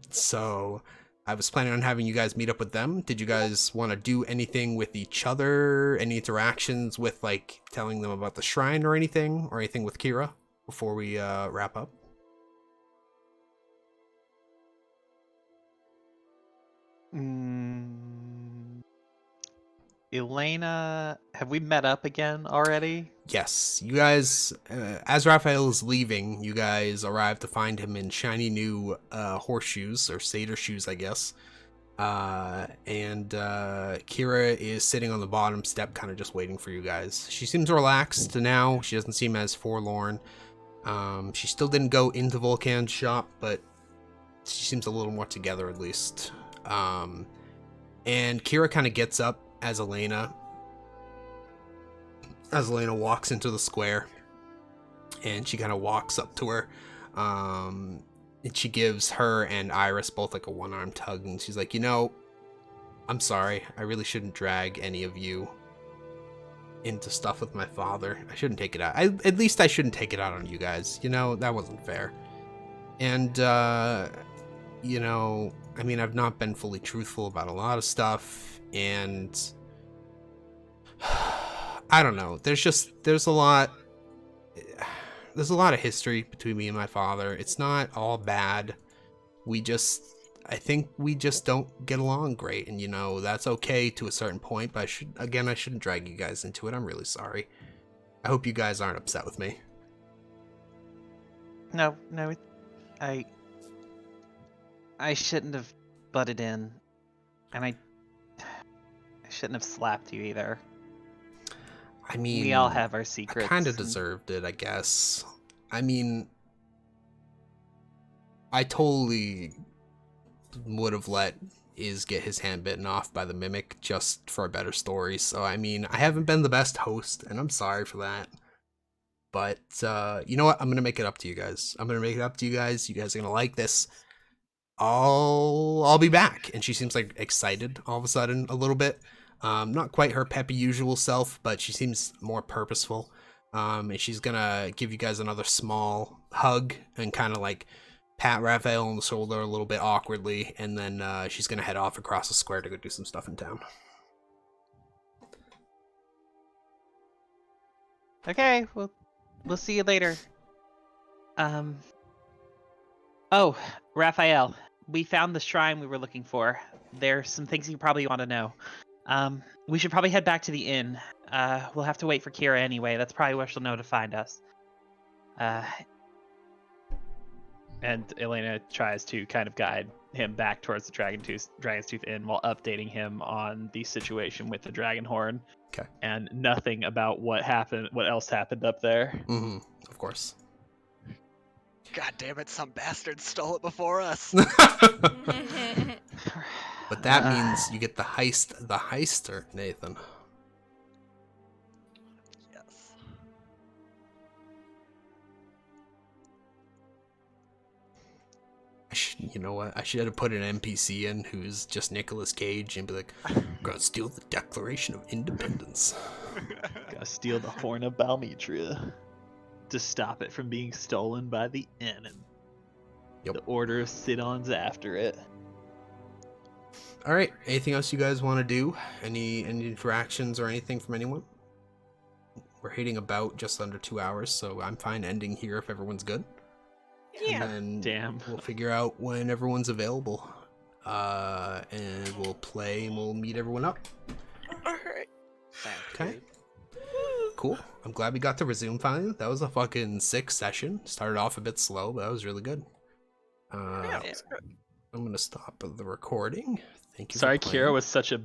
So I was planning on having you guys meet up with them. Did you guys want to do anything with each other? Any interactions with, like, telling them about the shrine or anything with Kira before we wrap up? Elena, have we met up again already? Yes, you guys, as Raphael is leaving, you guys arrive to find him in shiny new horseshoes, or satyr shoes, I guess. And Kira is sitting on the bottom step, kind of just waiting for you guys. She seems relaxed now. She doesn't seem as forlorn. She still didn't go into Volcan's shop, but she seems a little more together, at least. And Kira kind of gets up as Elena walks into the square, and she kind of walks up to her, and she gives her and Iris both like a one-armed hug, and she's like, you know, I'm sorry, I really shouldn't drag any of you into stuff with my father. I shouldn't take it out. At least I shouldn't take it out on you guys. You know, that wasn't fair. And you know, I mean, I've not been fully truthful about a lot of stuff, and I don't know. There's a lot of history between me and my father. It's not all bad. I think we just don't get along great, and you know, that's okay to a certain point, but I shouldn't drag you guys into it. I'm really sorry. I hope you guys aren't upset with me. No, I shouldn't have butted in, and I shouldn't have slapped you either. I mean, we all have our secrets. I kind of deserved it, I guess. I mean, I totally would have let Iz get his hand bitten off by the mimic just for a better story. So, I mean, I haven't been the best host, and I'm sorry for that. But, you know what? I'm going to make it up to you guys. You guys are going to like this. I'll be back. And she seems like excited all of a sudden a little bit. Not quite her peppy usual self, but she seems more purposeful. And she's gonna give you guys another small hug and kind of like pat Raphael on the shoulder a little bit awkwardly, and then she's gonna head off across the square to go do some stuff in town. Okay, well, we'll see you later. Oh, Raphael, we found the shrine we were looking for. There's some things you probably want to know. We should probably head back to the inn. We'll have to wait for Kira anyway. That's probably where she'll know to find us. And Elena tries to kind of guide him back towards the Dragon's Tooth Inn while updating him on the situation with the dragon horn. Okay. And nothing about what else happened up there. Mm-hmm. Of course. God damn it, some bastard stole it before us. But that means you get the heister, Nathan. Yes. You know what? I should have put an NPC in who's just Nicolas Cage and be like, "Gonna steal the Declaration of Independence." Gotta steal the horn of Balmetria to stop it from being stolen by the enemy. Yep. The Order of Sidon's after it. All right. Anything else you guys want to do? Any interactions or anything from anyone? We're hitting about just under 2 hours, so I'm fine ending here if everyone's good. Yeah. And then Damn. we'll figure out when everyone's available. And we'll play and we'll meet everyone up. All right. Okay. Cool. I'm glad we got to resume finally. That was a fucking sick session. Started off a bit slow, but that was really good. Yeah, it's good. I'm gonna stop the recording. Thank you. Sorry, for playing. Kira was such a